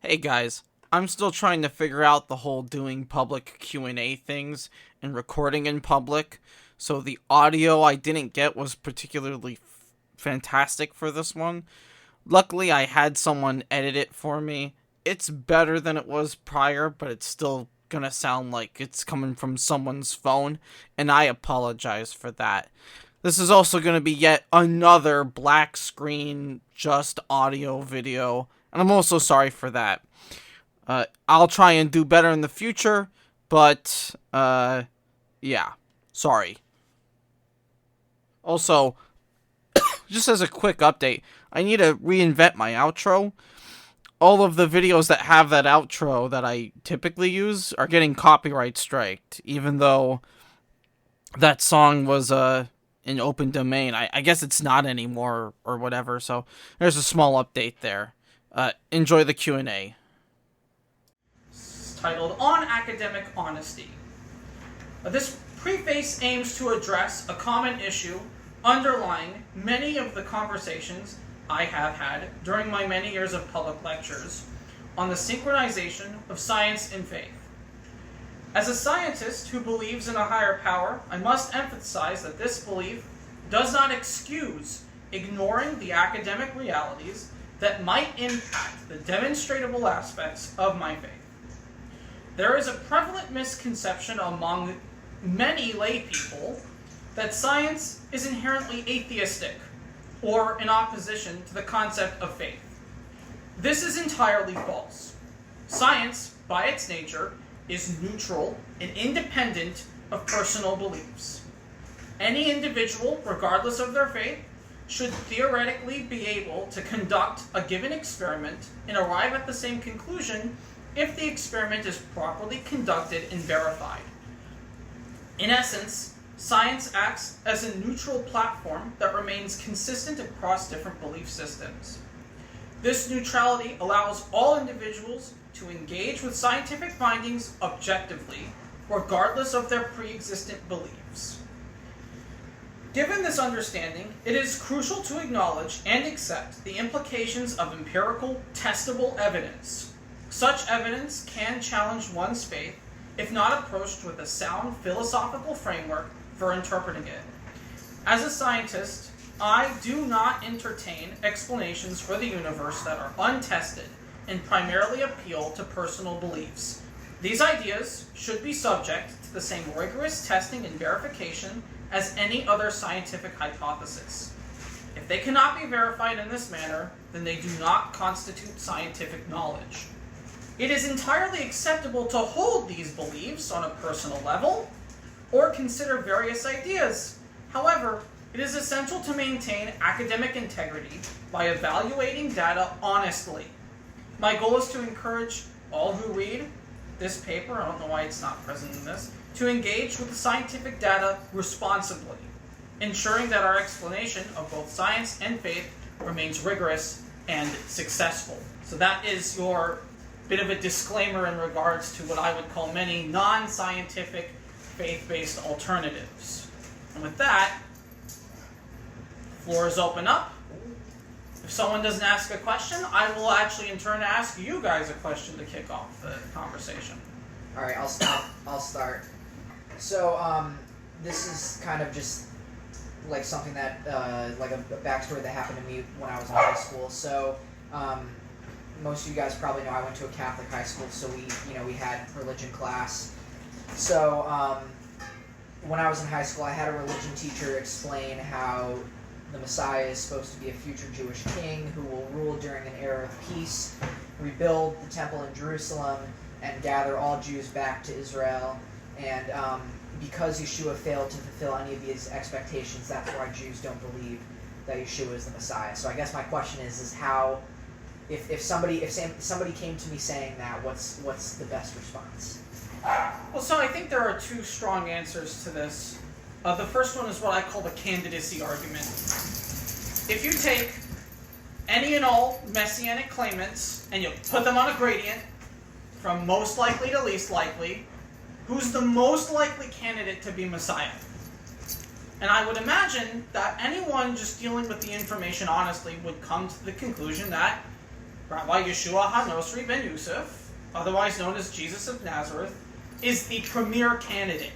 Hey guys, I'm still trying to figure out the whole doing public Q&A things and recording in public. So the audio I didn't get was particularly fantastic for this one. Luckily, I had someone edit it for me. It's better than it was prior, but it's still gonna sound like it's coming from someone's phone, and I apologize for that. This is also gonna be yet another black screen, just audio video, and I'm also sorry for that. I'll try and do better in the future, but, yeah. Sorry. Also, just as a quick update, I need to reinvent my outro. All of the videos that have that outro that I typically use are getting copyright striked, even though that song was, in open domain. I guess it's not anymore or whatever, so there's a small update there. Enjoy the Q&A. Titled On Academic Honesty. This preface aims to address a common issue underlying many of the conversations I have had during my many years of public lectures on the synchronization of science and faith. As a scientist who believes in a higher power, I must emphasize that this belief does not excuse ignoring the academic realities that might impact the demonstrable aspects of my faith. There is a prevalent misconception among many lay people that science is inherently atheistic or in opposition to the concept of faith. This is entirely false. Science, by its nature, is neutral and independent of personal beliefs. Any individual, regardless of their faith, should theoretically be able to conduct a given experiment and arrive at the same conclusion if the experiment is properly conducted and verified. In essence, science acts as a neutral platform that remains consistent across different belief systems. This neutrality allows all individuals to engage with scientific findings objectively, regardless of their pre-existent beliefs. Given this understanding, it is crucial to acknowledge and accept the implications of empirical, testable evidence. Such evidence can challenge one's faith if not approached with a sound philosophical framework for interpreting it. As a scientist, I do not entertain explanations for the universe that are untested and primarily appeal to personal beliefs. These ideas should be subject to the same rigorous testing and verification as any other scientific hypothesis. If they cannot be verified in this manner, then they do not constitute scientific knowledge. It is entirely acceptable to hold these beliefs on a personal level or consider various ideas. However, it is essential to maintain academic integrity by evaluating data honestly. My goal is to encourage all who read this paper, I don't know why it's not present in this, to engage with the scientific data responsibly, ensuring that our explanation of both science and faith remains rigorous and successful. So that is your bit of a disclaimer in regards to what I would call many non-scientific faith-based alternatives. And with that, floor is open up. If someone doesn't ask a question, I will actually in turn ask you guys a question to kick off the conversation. All right, I'll start. So, this is kind of just like something that, like a backstory that happened to me when I was in high school. So, most of you guys probably know I went to a Catholic high school, so we had religion class. So, when I was in high school, I had a religion teacher explain how the Messiah is supposed to be a future Jewish king who will rule during an era of peace, rebuild the temple in Jerusalem, and gather all Jews back to Israel. And because Yeshua failed to fulfill any of these expectations, that's why Jews don't believe that Yeshua is the Messiah. So I guess my question is how, if somebody came to me saying that, what's the best response? Well, so I think there are two strong answers to this. The first one is what I call the candidacy argument. If you take any and all messianic claimants and you put them on a gradient from most likely to least likely, who's the most likely candidate to be Messiah? And I would imagine that anyone just dealing with the information honestly would come to the conclusion that Rabbi Yeshua HaNosri ben Yosef, otherwise known as Jesus of Nazareth, is the premier candidate.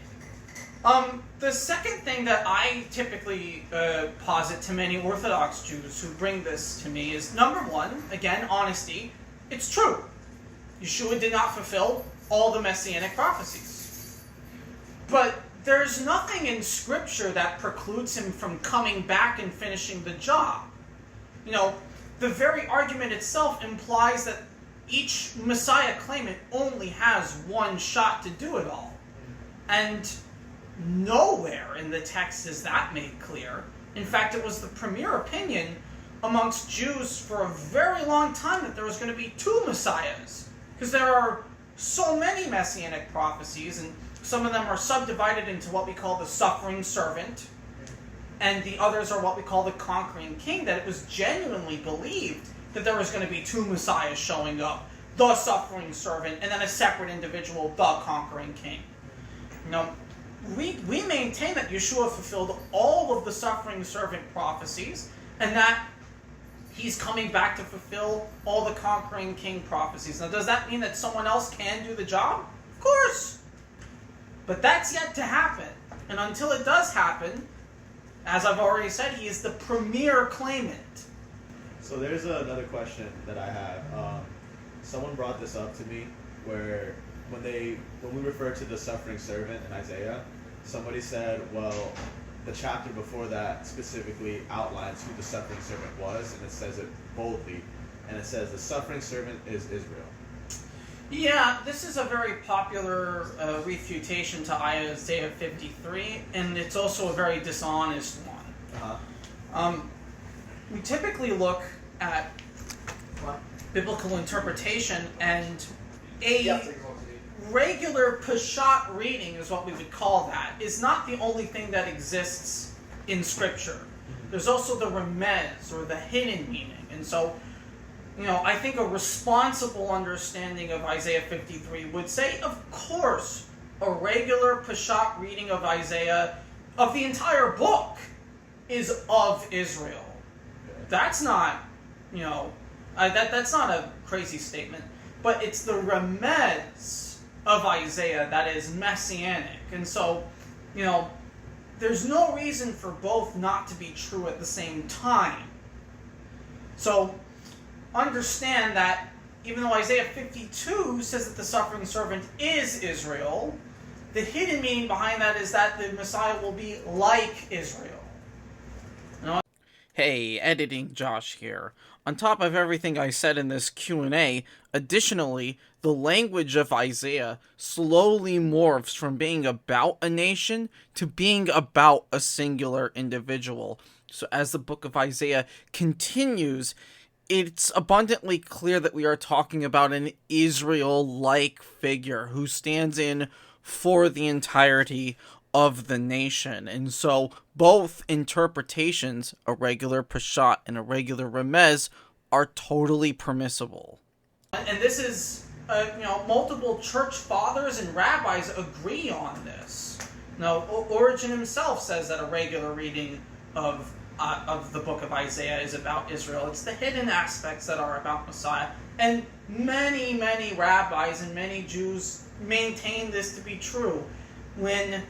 The second thing that I typically posit to many Orthodox Jews who bring this to me is, number one, again, honesty. It's true. Yeshua did not fulfill all the Messianic prophecies. But there's nothing in Scripture that precludes him from coming back and finishing the job. You know, the very argument itself implies that each Messiah claimant only has one shot to do it all. And nowhere in the text is that made clear. In fact, it was the premier opinion amongst Jews for a very long time that there was going to be two Messiahs. Because there are so many Messianic prophecies, and some of them are subdivided into what we call the suffering servant, and the others are what we call the conquering king, that it was genuinely believed that there was going to be two Messiahs showing up. The suffering servant, and then a separate individual, the conquering king. You know, we maintain that Yeshua fulfilled all of the suffering servant prophecies, and that he's coming back to fulfill all the conquering king prophecies. Now, does that mean that someone else can do the job? Of course! But that's yet to happen. And until it does happen, as I've already said, he is the premier claimant. So there's another question that I have. Someone brought this up to me, where when we refer to the suffering servant in Isaiah, somebody said, well, the chapter before that specifically outlines who the suffering servant was, and it says it boldly, and it says the suffering servant is Israel. Yeah, this is a very popular refutation to Isaiah 53, and it's also a very dishonest one. We typically look at biblical interpretation, and a regular Peshat reading is what we would call that, is not the only thing that exists in Scripture. There's also the remez, or the hidden meaning. And so, you know, I think a responsible understanding of Isaiah 53 would say, of course, a regular Peshat reading of Isaiah, of the entire book, is of Israel. That's not, you know, that's not a crazy statement, but it's the remez of Isaiah that is messianic. And so, you know, there's no reason for both not to be true at the same time. So, understand that even though Isaiah 52 says that the suffering servant is Israel, the hidden meaning behind that is that the Messiah will be like Israel. Hey, editing Josh here. On top of everything I said in this Q&A, additionally, the language of Isaiah slowly morphs from being about a nation to being about a singular individual. So as the book of Isaiah continues, it's abundantly clear that we are talking about an Israel-like figure who stands in for the entirety of the nation. And so both interpretations, a regular Peshat and a regular Remez, are totally permissible. And this is, you know, multiple church fathers and rabbis agree on this. Now, Origen himself says that a regular reading of the book of Isaiah is about Israel. It's the hidden aspects that are about Messiah. And many, many rabbis and many Jews maintain this to be true. When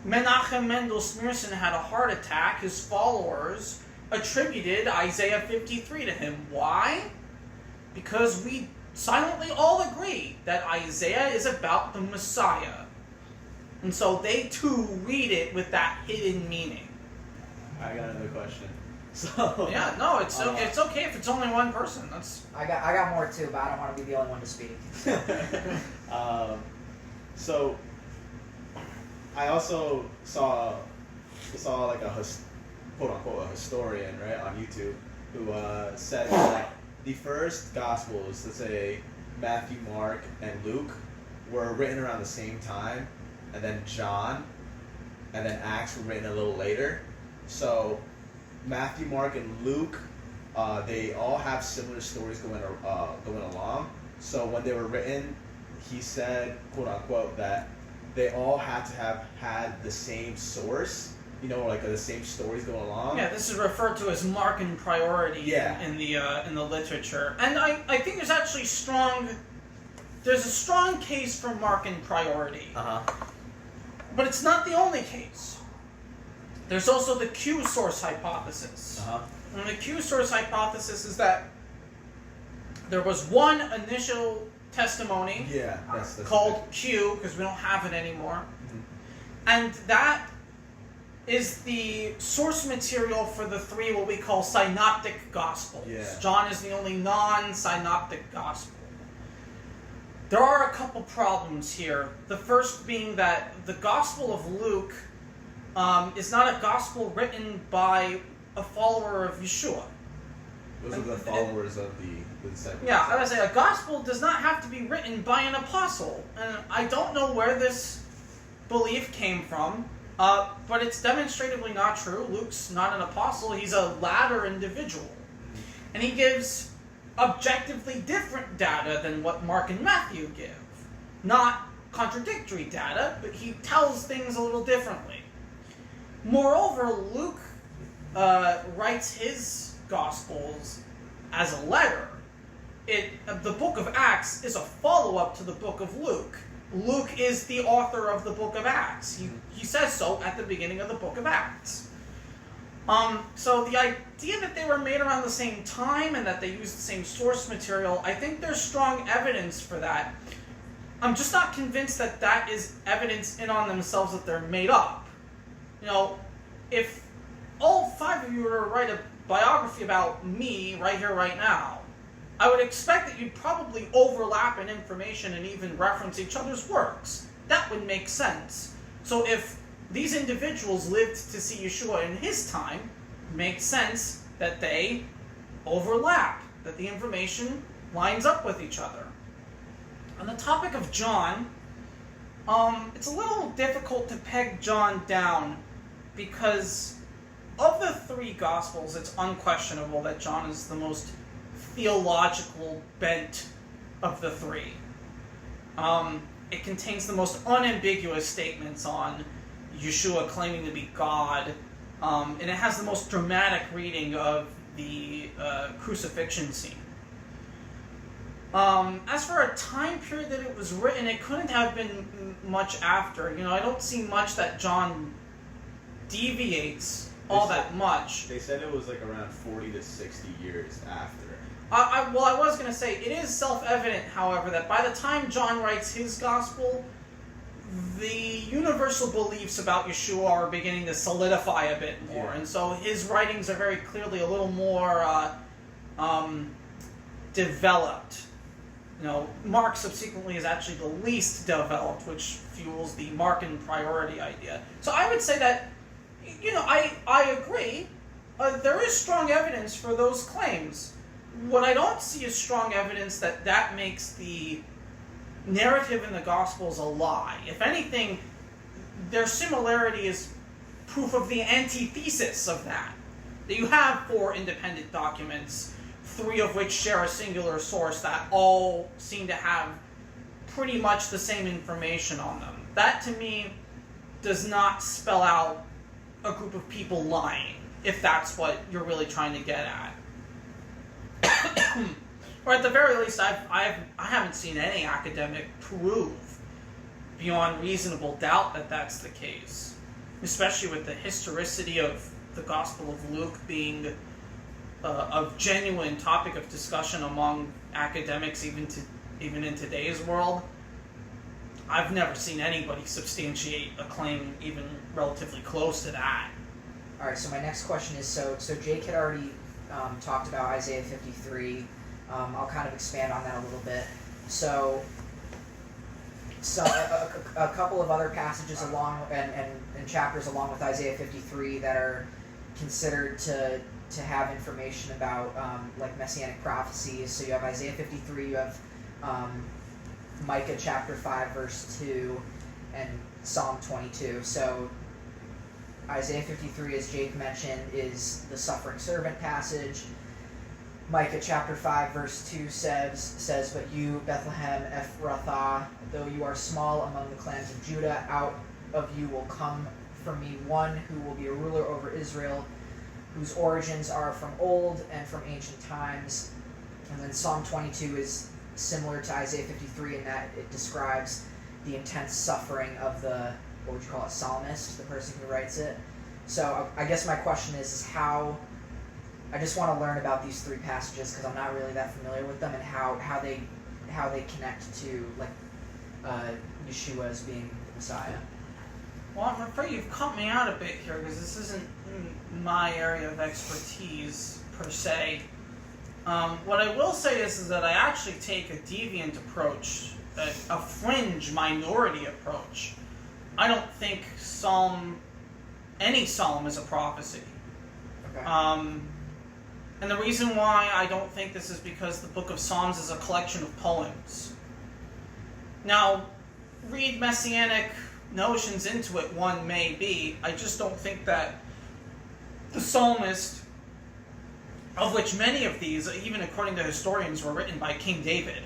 Menachem Mendel Schneerson had a heart attack, his followers attributed Isaiah 53 to him. Why? Because we silently all agree that Isaiah is about the Messiah. And so they too read it with that hidden meaning. I got another question. So yeah, no, it's okay if it's only one person. That's I got more too, but I don't want to be the only one to speak. So I also saw like a quote unquote a historian, right, on YouTube, who said that the first Gospels, let's say Matthew, Mark, and Luke, were written around the same time, and then John, and then Acts were written a little later. So Matthew, Mark, and Luke, they all have similar stories going along. So when they were written, he said, quote unquote, that they all had to have had the same source, like the same stories going along. Yeah, this is referred to as Markan priority Yeah. in the literature, and I think there's actually there's a strong case for Markan priority, but it's not the only case. There's also the Q source hypothesis, and the Q source hypothesis is that there was one initial testimony That's called Q, because we don't have it anymore, and that is the source material for the three what we call synoptic gospels. Yeah. John is the only non-synoptic gospel. There are a couple problems here. The first being that the Gospel of Luke is not a gospel written by a follower of Yeshua. Those are the followers of the disciples. Yeah, I would say a gospel does not have to be written by an apostle. And I don't know where this belief came from. But it's demonstratively not true. Luke's not an apostle. He's a latter individual. And he gives objectively different data than what Mark and Matthew give. Not contradictory data, but he tells things a little differently. Moreover, Luke writes his Gospels as a letter. The book of Acts is a follow-up to the book of Luke. Luke is the author of the book of Acts. He says so at the beginning of the book of Acts. So the idea that they were made around the same time and that they used the same source material, I think there's strong evidence for that. I'm just not convinced that that is evidence in on themselves that they're made up. If all five of you were to write a biography about me right here, right now, I would expect that you'd probably overlap in information and even reference each other's works. That would make sense. So if these individuals lived to see Yeshua in his time, it makes sense that they overlap, that the information lines up with each other. On the topic of John, it's a little difficult to peg John down because of the three Gospels, it's unquestionable that John is the most theological bent of the three. It contains the most unambiguous statements on Yeshua claiming to be God, and it has the most dramatic reading of the crucifixion scene. As for a time period that it was written, it couldn't have been much after. I don't see much that John deviates all that much. They said it was like around 40 to 60 years after. I was going to say, it is self-evident, however, that by the time John writes his gospel, the universal beliefs about Yeshua are beginning to solidify a bit more. Yeah. And so his writings are very clearly a little more developed. Mark subsequently is actually the least developed, which fuels the Markan priority idea. So I would say that, I agree. There is strong evidence for those claims. What I don't see is strong evidence that makes the narrative in the Gospels a lie. If anything, their similarity is proof of the antithesis of that. That you have 4 independent documents, 3 of which share a singular source that all seem to have pretty much the same information on them. That, to me, does not spell out a group of people lying, if that's what you're really trying to get at. Or at the very least, I haven't seen any academic prove beyond reasonable doubt that that's the case. Especially with the historicity of the Gospel of Luke being a genuine topic of discussion among academics, even in today's world. I've never seen anybody substantiate a claim even relatively close to that. All right. So my next question is: so Jake had already talked about Isaiah 53. I'll kind of expand on that a little bit. So a couple of other passages along and chapters along with Isaiah 53 that are considered to have information about like messianic prophecies. So you have Isaiah 53, you have Micah chapter 5 verse 2, and Psalm 22. So Isaiah 53, as Jake mentioned, is the suffering servant passage. Micah chapter 5 verse 2 says, "But you, Bethlehem Ephrathah, though you are small among the clans of Judah, out of you will come from me one who will be a ruler over Israel, whose origins are from old and from ancient times. And then Psalm 22 is similar to Isaiah 53 in that it describes the intense suffering of the, what would you call it, psalmist, the person who writes it. So I guess my question is how, I just want to learn about these three passages because I'm not really that familiar with them and how they connect to Yeshua as being the Messiah. Well, I'm afraid you've cut me out a bit here because this isn't my area of expertise per se. What I will say is that I actually take a deviant approach, a fringe minority approach. I don't think any psalm is a prophecy. Okay. And the reason why I don't think this is because the Book of Psalms is a collection of poems. Now, read messianic notions into it, one may be. I just don't think that the psalmist, of which many of these, even according to historians, were written by King David,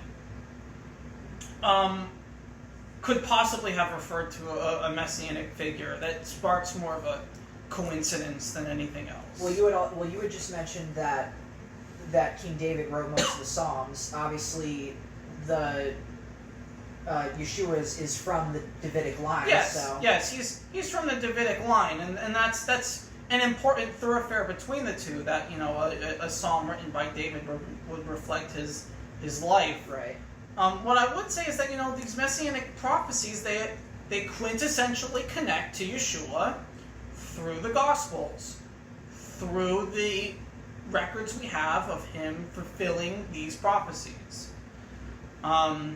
could possibly have referred to a messianic figure. That sparks more of a coincidence than anything else. Well, you had just mentioned that King David wrote most of the Psalms. Obviously, the Yeshua is from the Davidic line. Yes, so. yes, he's from the Davidic line, and that's an important thoroughfare between the two. That a psalm written by David would reflect his life. Right. What I would say is that these messianic prophecies they quintessentially connect to Yeshua through the Gospels, through the records we have of him fulfilling these prophecies. I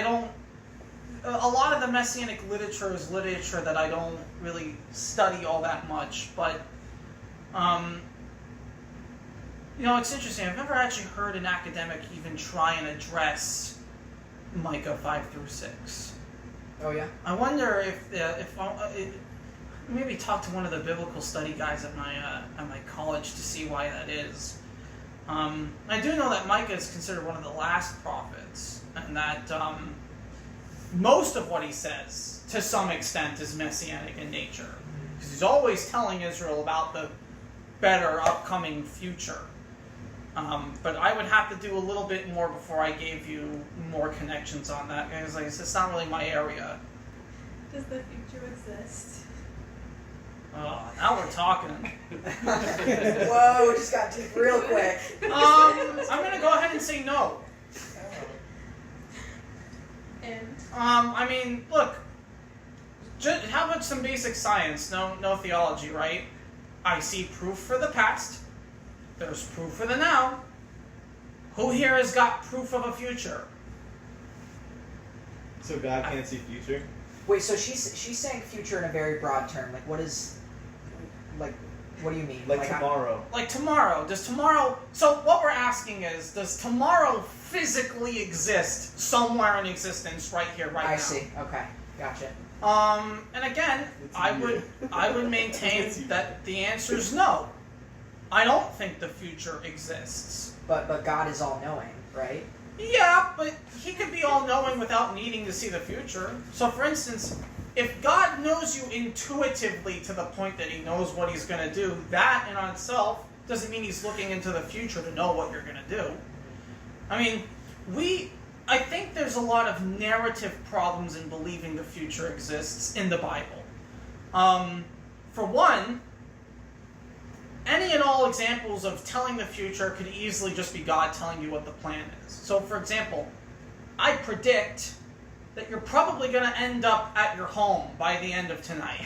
don't. A lot of the messianic literature is literature that I don't really study all that much, but it's interesting. I've never actually heard an academic even try and address Micah 5-6. Oh yeah. I wonder if maybe talk to one of the biblical study guys at my college to see why that is. I do know that Micah is considered one of the last prophets, and that most of what he says, to some extent, is messianic in nature, because he's always telling Israel about the better upcoming future. But I would have to do a little bit more before I gave you more connections on that, because it's not really my area. Does the future exist? Oh, now we're talking. Whoa, just got deep real quick. I'm going to go ahead and say no. And? Look, how about some basic science? No theology, right? I see proof for the past. There's proof for the now. Who here has got proof of a future? So God can't see future? Wait, so she's saying future in a very broad term. Like, what do you mean? Like tomorrow. Like tomorrow. So what we're asking is, does tomorrow physically exist somewhere in existence right here, right now? I see. Okay. Gotcha. And again, I would maintain that the answer is no. I don't think the future exists. But God is all-knowing, right? Yeah, but he could be all-knowing without needing to see the future. So, for instance, if God knows you intuitively to the point that he knows what he's going to do, that in on itself doesn't mean he's looking into the future to know what you're going to do. I think there's a lot of narrative problems in believing the future exists in the Bible. For one, any and all examples of telling the future could easily just be God telling you what the plan is. So, for example, I predict that you're probably going to end up at your home by the end of tonight,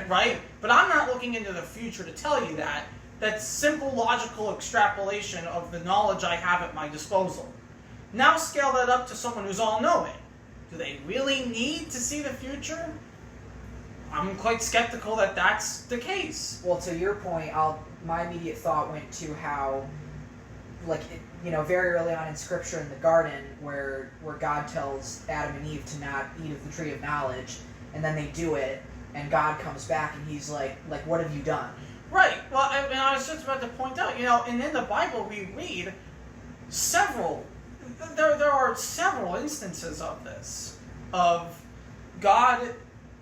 right? But I'm not looking into the future to tell you that. That's simple logical extrapolation of the knowledge I have at my disposal. Now scale that up to someone who's all-knowing. Do they really need to see the future? I'm quite skeptical that that's the case. Well, to your point, my immediate thought went to how, very early on in Scripture in the garden, where God tells Adam and Eve to not eat of the tree of knowledge, and then they do it, and God comes back and he's like, what have you done? Right. Well, I was just about to point out, and in the Bible we read there are several instances of this, of God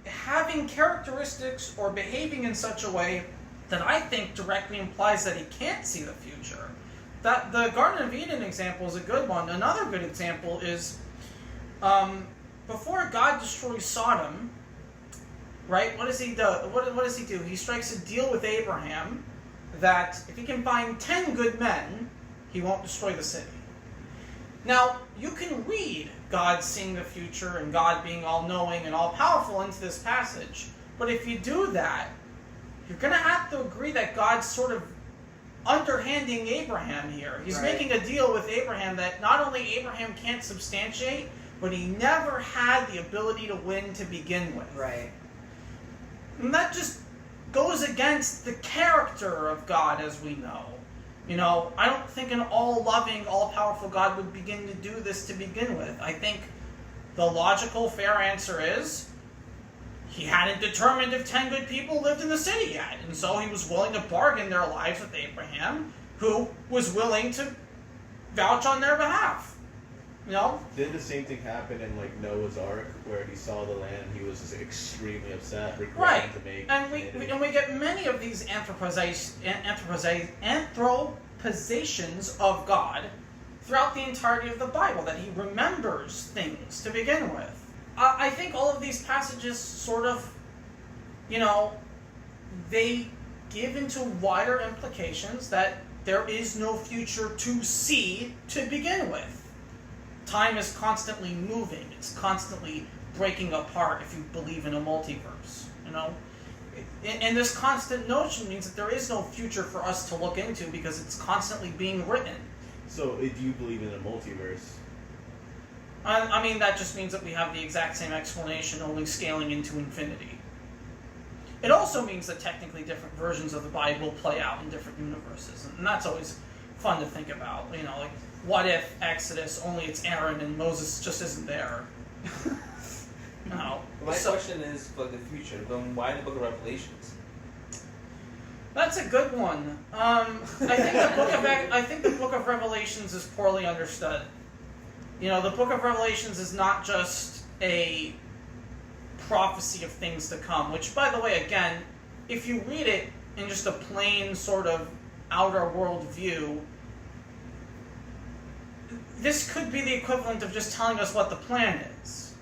having characteristics or behaving in such a way that I think directly implies that he can't see the future. That the Garden of Eden example is a good one. Another good example is before God destroys Sodom, right? What does he do? What does he do? He strikes a deal with Abraham that if he can find 10 good men, he won't destroy the city. Now, you can read God seeing the future and God being all-knowing and all-powerful into this passage, but if you do that, you're going to have to agree that God's sort of underhanding Abraham here. He's Right. making a deal with Abraham that not only Abraham can't substantiate, but he never had the ability to win to begin with. Right. And that just goes against the character of God as we know. You know, I don't think an all-loving, all-powerful God would begin to do this to begin with. I think the logical, fair answer is he hadn't determined if 10 good people lived in the city yet. And so he was willing to bargain their lives with Abraham, who was willing to vouch on their behalf. You know? Did the same thing happen in like Noah's Ark, where he saw the land, he was just extremely upset, regretting Right. to make. And we get many of these anthropizations of God throughout the entirety of the Bible, that he remembers things to begin with. I think all of these passages sort of, you know, they give into wider implications that there is no future to see to begin with. Time is constantly moving. It's constantly breaking apart if you believe in a multiverse, you know? And this constant notion means that there is no future for us to look into because it's constantly being written. So, do you believe in a multiverse? I mean, that just means that we have the exact same explanation, only scaling into infinity. It also means that technically different versions of the Bible play out in different universes, and that's always fun to think about. You know, like, what if Exodus, only it's Aaron and Moses just isn't there? No. My So- question is for the future. Then why the Book of Revelations? That's a good one. I think the Book of Revelations is poorly understood. You know, the Book of Revelations is not just a prophecy of things to come, which, by the way, again, if you read it in just a plain sort of outer world view, this could be the equivalent of just telling us what the plan is.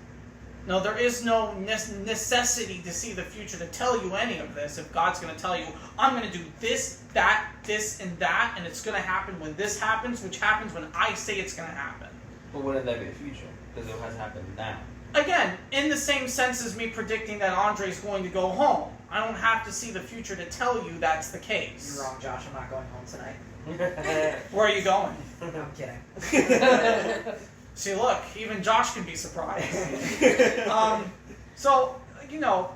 No, there is no necessity to see the future to tell you any of this. If God's going to tell you, I'm going to do this, that, this, and that, and it's going to happen when this happens, which happens when I say it's going to happen. But wouldn't that be the future? Because it has happened now. Again, in the same sense as me predicting that Andre's going to go home. I don't have to see the future to tell you that's the case. You're wrong, Josh. I'm not going home tonight. Where are you going? I'm kidding. See, look, even Josh can be surprised. So, you know,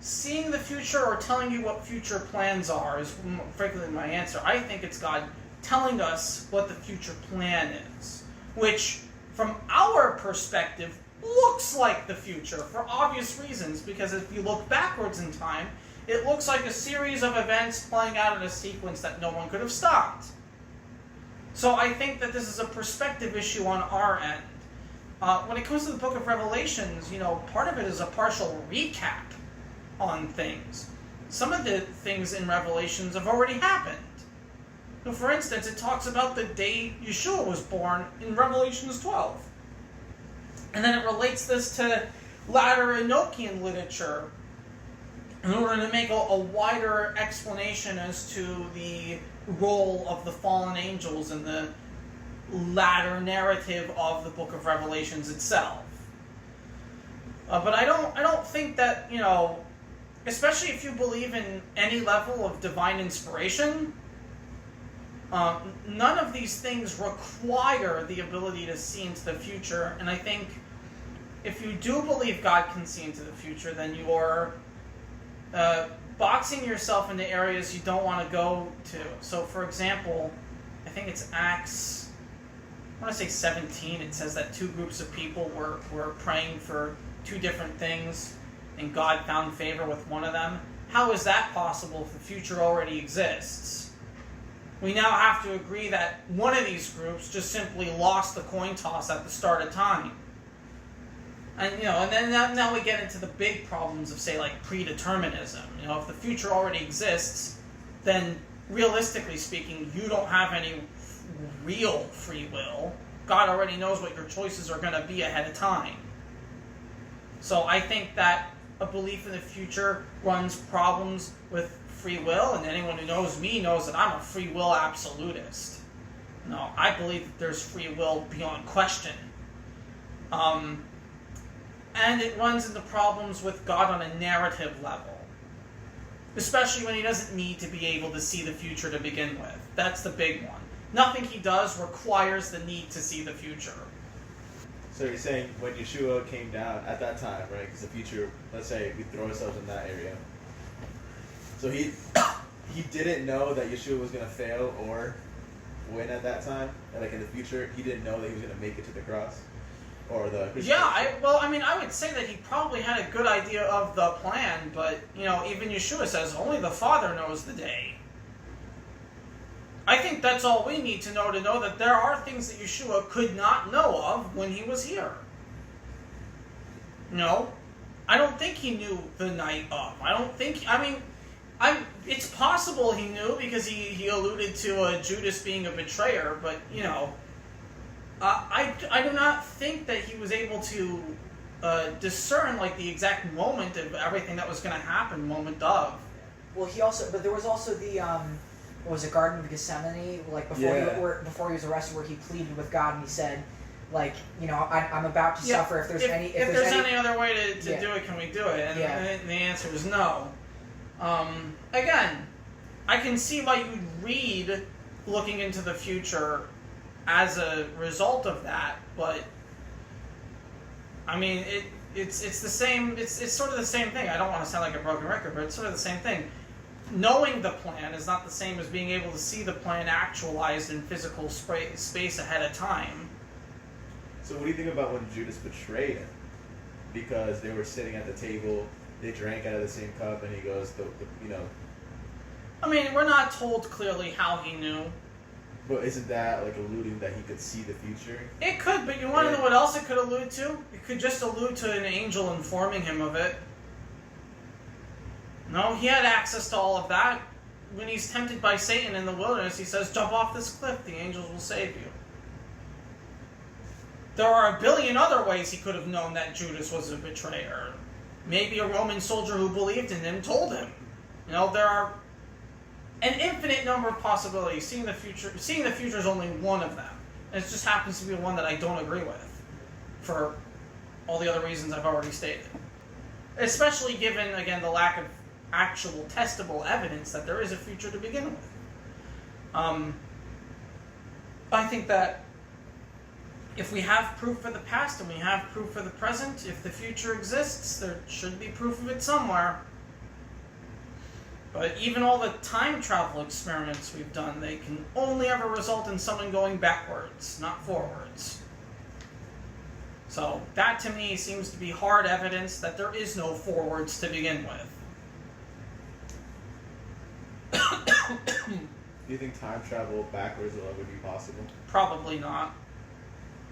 seeing the future or telling you what future plans are is frankly my answer. I think it's God telling us what the future plan is, which, from our perspective, looks like the future for obvious reasons, because if you look backwards in time, it looks like a series of events playing out in a sequence that no one could have stopped. So I think that this is a perspective issue on our end. When it comes to the Book of Revelations, you know, part of it is a partial recap on things. Some of the things in Revelations have already happened. So for instance, it talks about the day Yeshua was born in Revelations 12. And then it relates this to latter Enochian literature in order to make a wider explanation as to the role of the fallen angels in the latter narrative of the Book of Revelations itself. But I don't think that, you know, especially if you believe in any level of divine inspiration, none of these things require the ability to see into the future. And I think if you do believe God can see into the future, then you're boxing yourself into areas you don't want to go to. So, for example, I think it's Acts, I want to say 17, it says that two groups of people were praying for two different things, and God found favor with one of them. How is that possible if the future already exists? We now have to agree that one of these groups just simply lost the coin toss at the start of time. And and then now we get into the big problems of, say, like predeterminism. If the future already exists, then realistically speaking, you don't have any real free will. God already knows what your choices are going to be ahead of time. So I think that a belief in the future runs problems with free will, and anyone who knows me knows that I'm a free will absolutist. No, I believe that there's free will beyond question. And it runs into problems with God on a narrative level. Especially when he doesn't need to be able to see the future to begin with. That's the big one. Nothing he does requires the need to see the future. So you're saying when Yeshua came down at that time, right? Because the future, let's say we throw ourselves in that area. So he didn't know that Yeshua was gonna fail or win at that time. And like in the future, he didn't know that he was gonna make it to the cross or the crucifixion. I would say that he probably had a good idea of the plan, but even Yeshua says only the Father knows the day. I think that's all we need to know that there are things that Yeshua could not know of when he was here. I don't think he knew the night of. It's possible he knew because he alluded to Judas being a betrayer, but, I do not think that he was able to discern, like, the exact moment of everything that was going to happen, moment of. Well, but there was also the, what was it, Garden of Gethsemane, like before he was arrested, where he pleaded with God and he said, like, I'm about to suffer. If there's any other way to do it, can we do it? And the answer is no. Again, I can see why you'd read looking into the future as a result of that, but it's the same. It's sort of the same thing. I don't want to sound like a broken record, but it's sort of the same thing. Knowing the plan is not the same as being able to see the plan actualized in physical space ahead of time. So what do you think about when Judas betrayed him? Because they were sitting at the table, they drank out of the same cup, and he goes, we're not told clearly how he knew. But isn't that like alluding that he could see the future? It could, but you want to know what else it could allude to? It could just allude to an angel informing him of it. No, he had access to all of that. When he's tempted by Satan in the wilderness, he says, jump off this cliff, the angels will save you. There are a billion other ways he could have known that Judas was a betrayer. Maybe a Roman soldier who believed in him told him. There are an infinite number of possibilities. Seeing the future is only one of them. And it just happens to be one that I don't agree with, for all the other reasons I've already stated. Especially given, again, the lack of actual testable evidence that there is a future to begin with. I think that if we have proof for the past and we have proof for the present, if the future exists, there should be proof of it somewhere. But even all the time travel experiments we've done, they can only ever result in someone going backwards, not forwards. So that to me seems to be hard evidence that there is no forwards to begin with. Do you think time travel backwards will ever be possible? Probably not.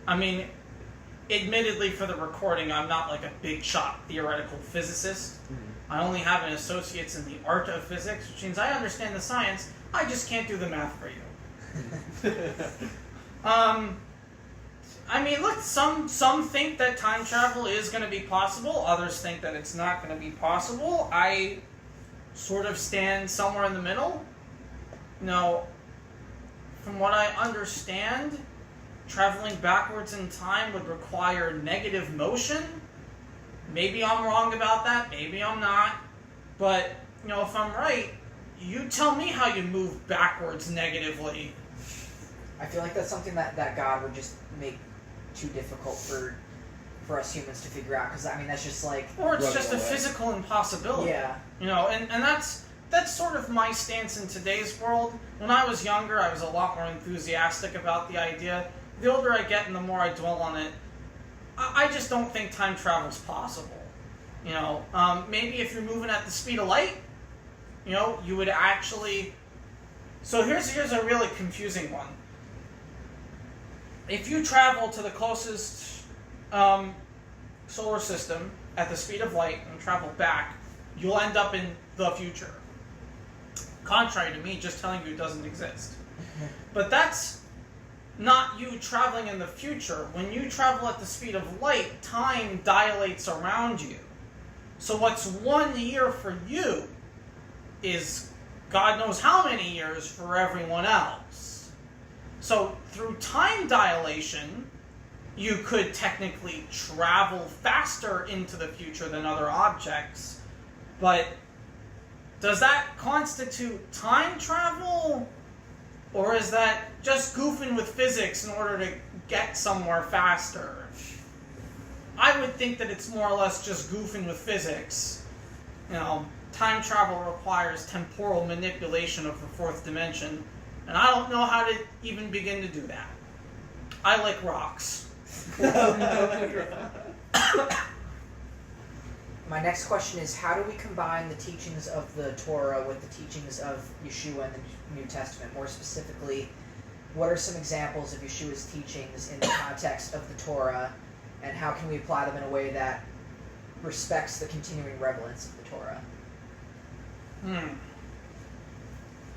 Admittedly for the recording, I'm not like a big shot theoretical physicist. Mm-hmm. I only have an associate's in the art of physics, which means I understand the science, I just can't do the math for you. Look, some think that time travel is going to be possible, others think that it's not going to be possible. I sort of stand somewhere in the middle. From what I understand, traveling backwards in time would require negative motion. Maybe I'm wrong about that, maybe I'm not. But, if I'm right, you tell me how you move backwards negatively. I feel like that's something that God would just make too difficult for us humans to figure out, because that's just like... Or it's just a physical impossibility. Yeah. And that's sort of my stance in today's world. When I was younger, I was a lot more enthusiastic about the idea. The older I get and the more I dwell on it, I just don't think time travel's possible. Maybe if you're moving at the speed of light, you would actually... So here's a really confusing one. If you travel to the closest solar system at the speed of light and travel back, you'll end up in the future. Contrary to me just telling you it doesn't exist. But that's not you traveling in the future. When you travel at the speed of light, time dilates around you. So what's 1 year for you is God knows how many years for everyone else. So through time dilation, you could technically travel faster into the future than other objects, but does that constitute time travel? Or is that just goofing with physics in order to get somewhere faster? I would think that it's more or less just goofing with physics. You know, time travel requires temporal manipulation of the fourth dimension, and I don't know how to even begin to do that. I like rocks. My next question is, how do we combine the teachings of the Torah with the teachings of Yeshua in the New Testament? More specifically, what are some examples of Yeshua's teachings in the context of the Torah, and how can we apply them in a way that respects the continuing relevance of the Torah?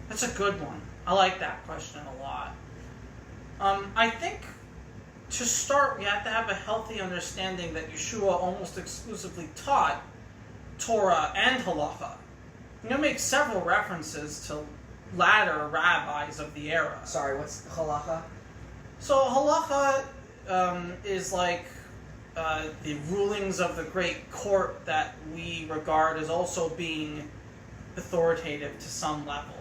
That's a good one. I like that question a lot. I think to start, we have to have a healthy understanding that Yeshua almost exclusively taught Torah and Halacha. He makes several references to latter rabbis of the era. Sorry, what's halacha? So Halacha is like the rulings of the great court that we regard as also being authoritative to some level.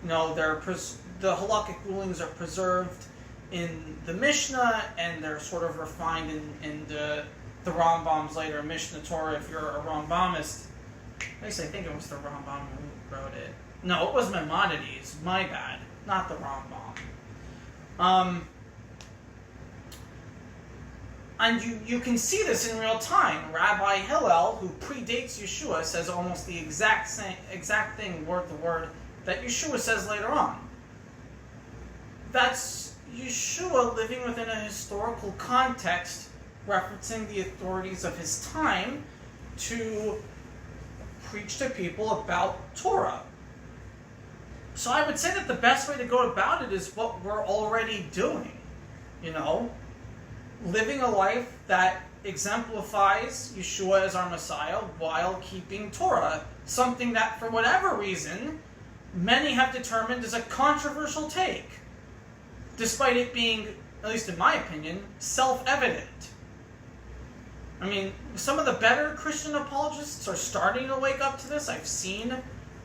The halakhic rulings are preserved in the Mishnah, and they're sort of refined in the Rambam's later Mishnah Torah. If you're a Rambamist, at least I think it was the Rambam who wrote it. No, it was Maimonides. My bad, not the Rambam. And you can see this in real time. Rabbi Hillel, who predates Yeshua, says almost the exact thing, word for word, that Yeshua says later on. That's Yeshua living within a historical context, referencing the authorities of his time to preach to people about Torah. So I would say that the best way to go about it is what we're already doing. Living a life that exemplifies Yeshua as our Messiah while keeping Torah, something that, for whatever reason, many have determined is a controversial take, despite it being, at least in my opinion, self-evident. I mean, some of the better Christian apologists are starting to wake up to this. I've seen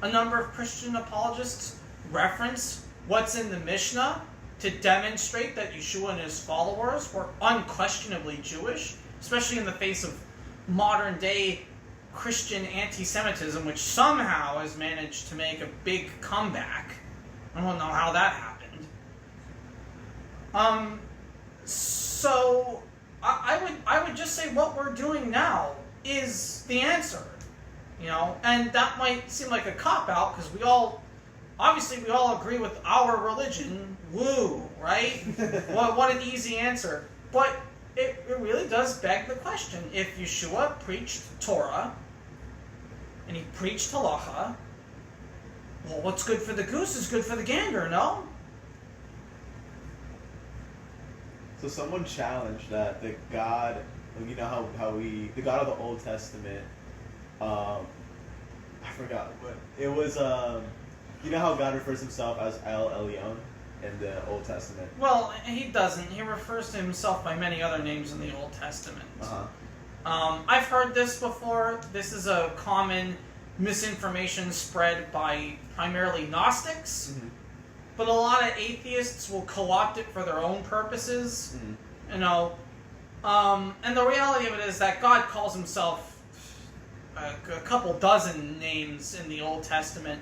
a number of Christian apologists reference what's in the Mishnah to demonstrate that Yeshua and his followers were unquestionably Jewish, especially in the face of modern-day Christian anti-Semitism, which somehow has managed to make a big comeback. I don't know how that happened. So I would just say what we're doing now is the answer, and that might seem like a cop-out because we all agree with our religion. Woo, right? What an easy answer. But it really does beg the question. If Yeshua preached Torah and he preached halacha, well, what's good for the goose is good for the gander, no? So someone challenged that the God, the God of the Old Testament, I forgot, but it was, how God refers himself as El Elyon in the Old Testament? Well, he doesn't. He refers to himself by many other names in the Old Testament. I've heard this before. This is a common misinformation spread by primarily Gnostics. Mm-hmm. But a lot of atheists will co-opt it for their own purposes, And the reality of it is that God calls himself a couple dozen names in the Old Testament.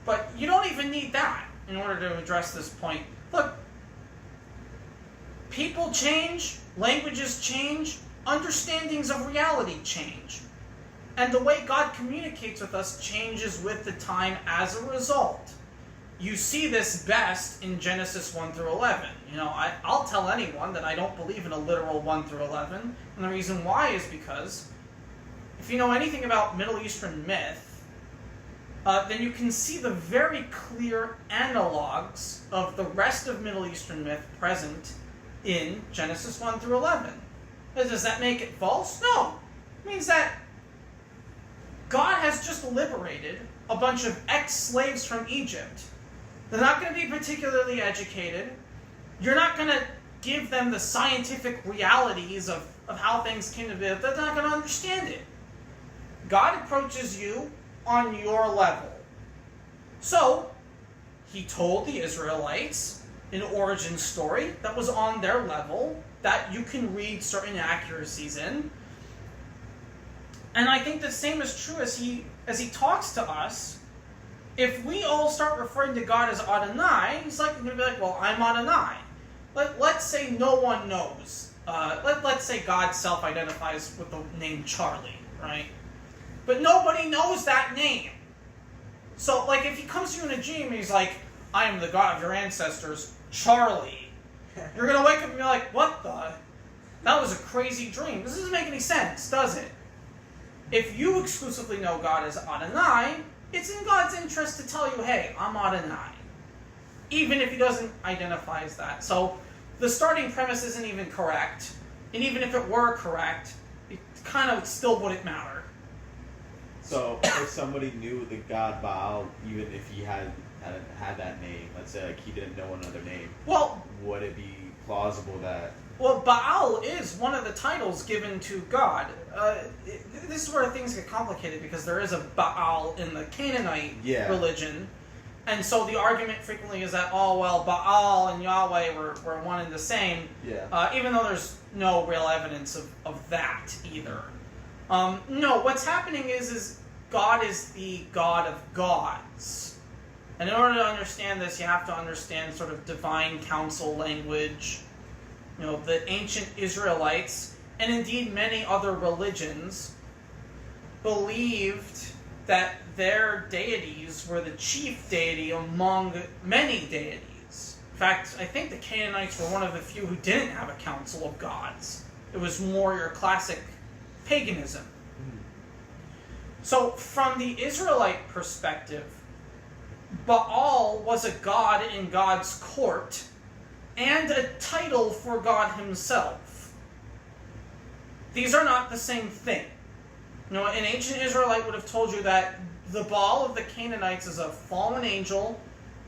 But you don't even need that in order to address this point. Look, people change, languages change, understandings of reality change. And the way God communicates with us changes with the time as a result. you see this best in Genesis 1 through 11. I'll tell anyone that I don't believe in a literal 1 through 11, and the reason why is because if you know anything about Middle Eastern myth, then you can see the very clear analogs of the rest of Middle Eastern myth present in Genesis 1 through 11. Does that make it false? No. It means that God has just liberated a bunch of ex-slaves from Egypt. They're not going to be particularly educated. You're not going to give them the scientific realities of how things came to be. They're not going to understand it. God approaches you on your level. So, he told the Israelites an origin story that was on their level, that you can read certain accuracies in. And I think the same is true as he talks to us. If we all start referring to God as Adonai, he's going to be like, well, I'm Adonai. Let's say no one knows. Let's say God self-identifies with the name Charlie, right? But nobody knows that name. So, if he comes to you in a dream and he's like, I am the God of your ancestors, Charlie, you're going to wake up and be like, what the? That was a crazy dream. This doesn't make any sense, does it? If you exclusively know God as Adonai, it's in God's interest to tell you, hey, I'm Adonai. Even if he doesn't identify as that. So the starting premise isn't even correct. And even if it were correct, it kind of still wouldn't matter. So if somebody knew the god Baal, even if he had that name, let's say he didn't know another name, well, would it be plausible that... Well, Baal is one of the titles given to God. This is where things get complicated because there is a Baal in the Canaanite religion. And so the argument frequently is that, Baal and Yahweh were one and the same. Yeah. Even though there's no real evidence of that either. No, what's happening is God is the God of gods. And in order to understand this, you have to understand sort of divine council language. The ancient Israelites, and indeed many other religions, believed that their deities were the chief deity among many deities. In fact, I think the Canaanites were one of the few who didn't have a council of gods. It was more your classic paganism. So, from the Israelite perspective, Baal was a god in God's court, and a title for God himself. These are not the same thing. An ancient Israelite would have told you that the Baal of the Canaanites is a fallen angel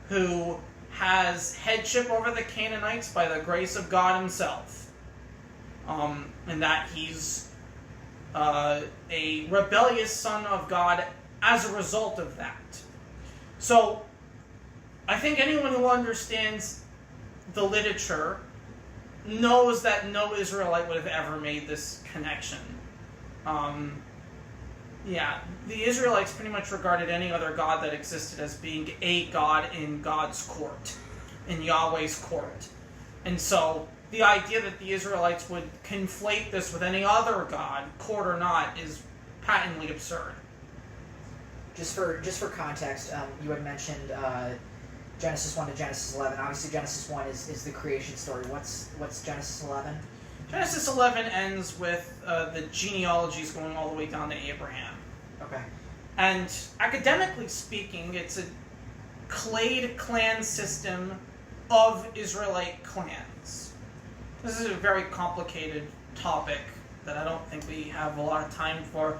who has headship over the Canaanites by the grace of God himself. And that he's a rebellious son of God as a result of that. So, I think anyone who understands the literature knows that no Israelite would have ever made this connection. The Israelites pretty much regarded any other god that existed as being a god in God's court, in Yahweh's court. And so the idea that the Israelites would conflate this with any other god, court or not, is patently absurd. Just for context, you had mentioned Genesis 1 to Genesis 11. Obviously, Genesis 1 is the creation story. What's Genesis 11? Genesis 11 ends with the genealogies going all the way down to Abraham. Okay. And academically speaking, it's a clade clan system of Israelite clans. This is a very complicated topic that I don't think we have a lot of time for.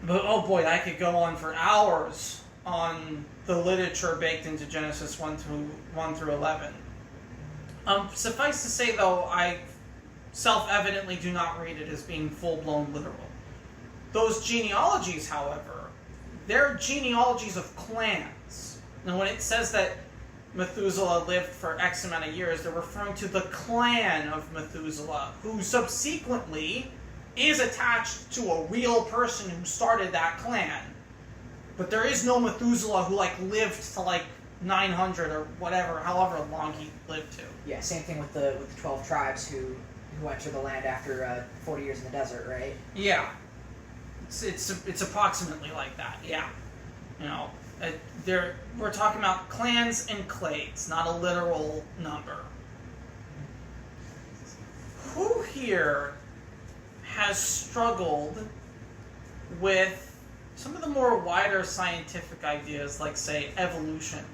But oh boy, I could go on for hours on the literature baked into Genesis 1 through 11. Suffice to say, though, I self-evidently do not read it as being full-blown literal. Those genealogies, however, they're genealogies of clans. And when it says that Methuselah lived for X amount of years, they're referring to the clan of Methuselah, who subsequently is attached to a real person who started that clan. But there is no Methuselah who lived to 900 or whatever, however long he lived to. Yeah, same thing with the 12 tribes who entered the land after 40 years in the desert, right? Yeah. It's approximately like that, yeah. We're talking about clans and clades, not a literal number. Who here has struggled with some of the more wider scientific ideas, like, say, evolution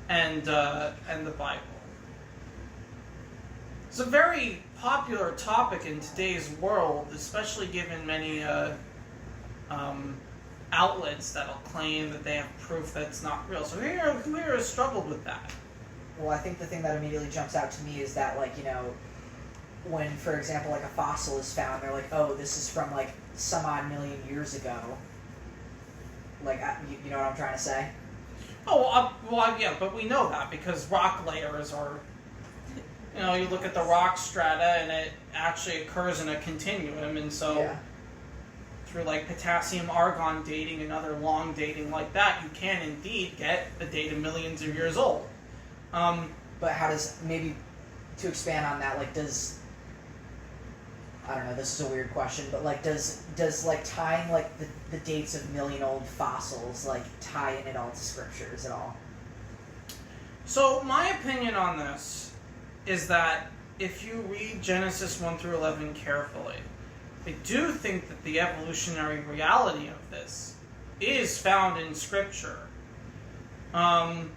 and the Bible? It's a very popular topic in today's world, especially given many outlets that'll claim that they have proof that it's not real. So who here has struggled with that? Well, I think the thing that immediately jumps out to me is that, like, when, for example, like a fossil is found, they're like, oh, this is from like some odd million years ago. Like, you know what I'm trying to say? Oh, well, yeah, but we know that because rock layers are, you look at the rock strata and it actually occurs in a continuum, and so through like potassium-argon dating and other long dating like that, you can indeed get the data millions of years old. But how does, maybe to expand on that, like, I don't know, this is a weird question, but like, does like tying like the dates of million-old fossils like tie in at all to scriptures at all? So my opinion on this is that if you read Genesis 1 through 11 carefully, I do think that the evolutionary reality of this is found in Scripture. And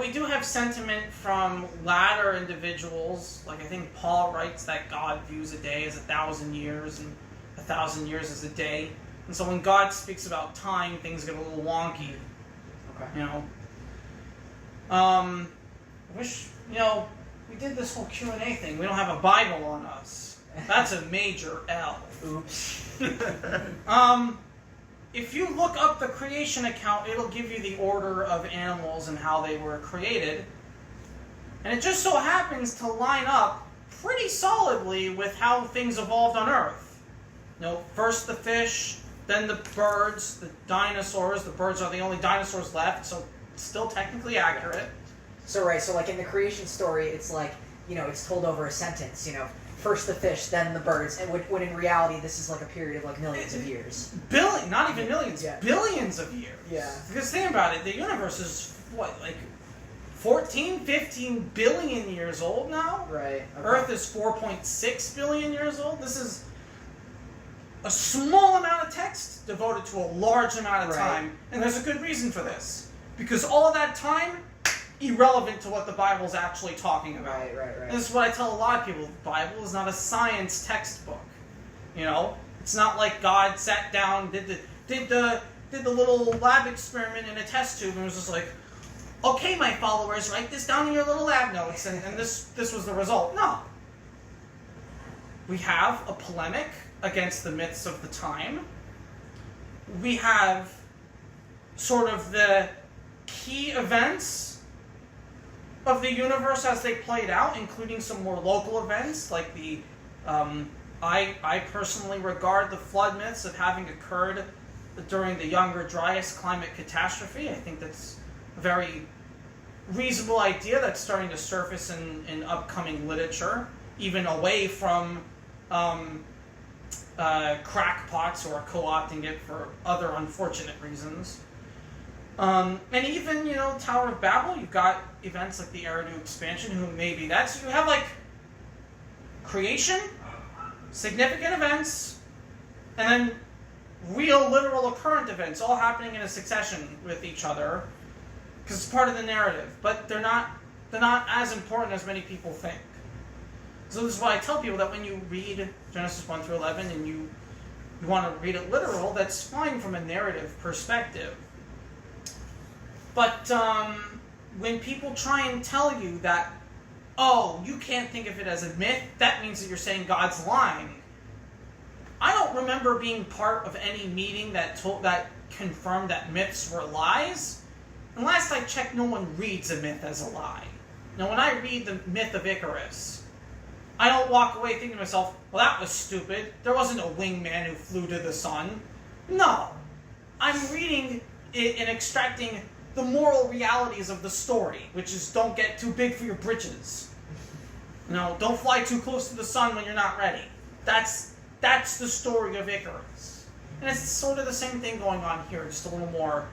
we do have sentiment from latter individuals, like I think Paul writes that God views a day as 1,000 years and 1,000 years as a day. And so when God speaks about time, things get a little wonky. Okay. I wish, we did this whole Q&A thing. We don't have a Bible on us. That's a major L. Oops. If you look up the creation account, it'll give you the order of animals and how they were created. And it just so happens to line up pretty solidly with how things evolved on Earth. First the fish, then the birds, the dinosaurs. The birds are the only dinosaurs left, so it's still technically accurate. So like in the creation story, it's like, it's told over a sentence, first the fish, then the birds, and when in reality this is like a period of like millions of years. Not even millions, billions of years. Yeah. Because think about it, the universe is, like 14, 15 billion years old now? Right. Okay. Earth is 4.6 billion years old. This is a small amount of text devoted to a large amount of time, and there's a good reason for this. Because all of that time, irrelevant to what the Bible's actually talking about. Right. This is what I tell a lot of people. The Bible is not a science textbook. It's not like God sat down, did the little lab experiment in a test tube and was just like, okay, my followers, write this down in your little lab notes, and this was the result. No. We have a polemic against the myths of the time. We have sort of the key events of the universe as they played out, including some more local events, like I personally regard the flood myths of having occurred during the Younger Dryas climate catastrophe. I think that's a very reasonable idea that's starting to surface in upcoming literature, even away from crackpots who are co-opting it for other unfortunate reasons. And even, Tower of Babel, you've got events like the Eridu expansion, you have like creation, significant events, and then real, literal, current events all happening in a succession with each other, because it's part of the narrative. But they're not as important as many people think. So this is why I tell people that when you read Genesis 1 through 11 and you want to read it literal, that's fine from a narrative perspective. But when people try and tell you that, oh, you can't think of it as a myth, that means that you're saying God's lying. I don't remember being part of any meeting that confirmed that myths were lies. And last I checked, no one reads a myth as a lie. Now, when I read the myth of Icarus, I don't walk away thinking to myself, well, that was stupid. There wasn't a wingman who flew to the sun. No. I'm reading it and extracting the moral realities of the story, which is don't get too big for your britches. Don't fly too close to the sun when you're not ready. That's the story of Icarus. And it's sort of the same thing going on here, just a little more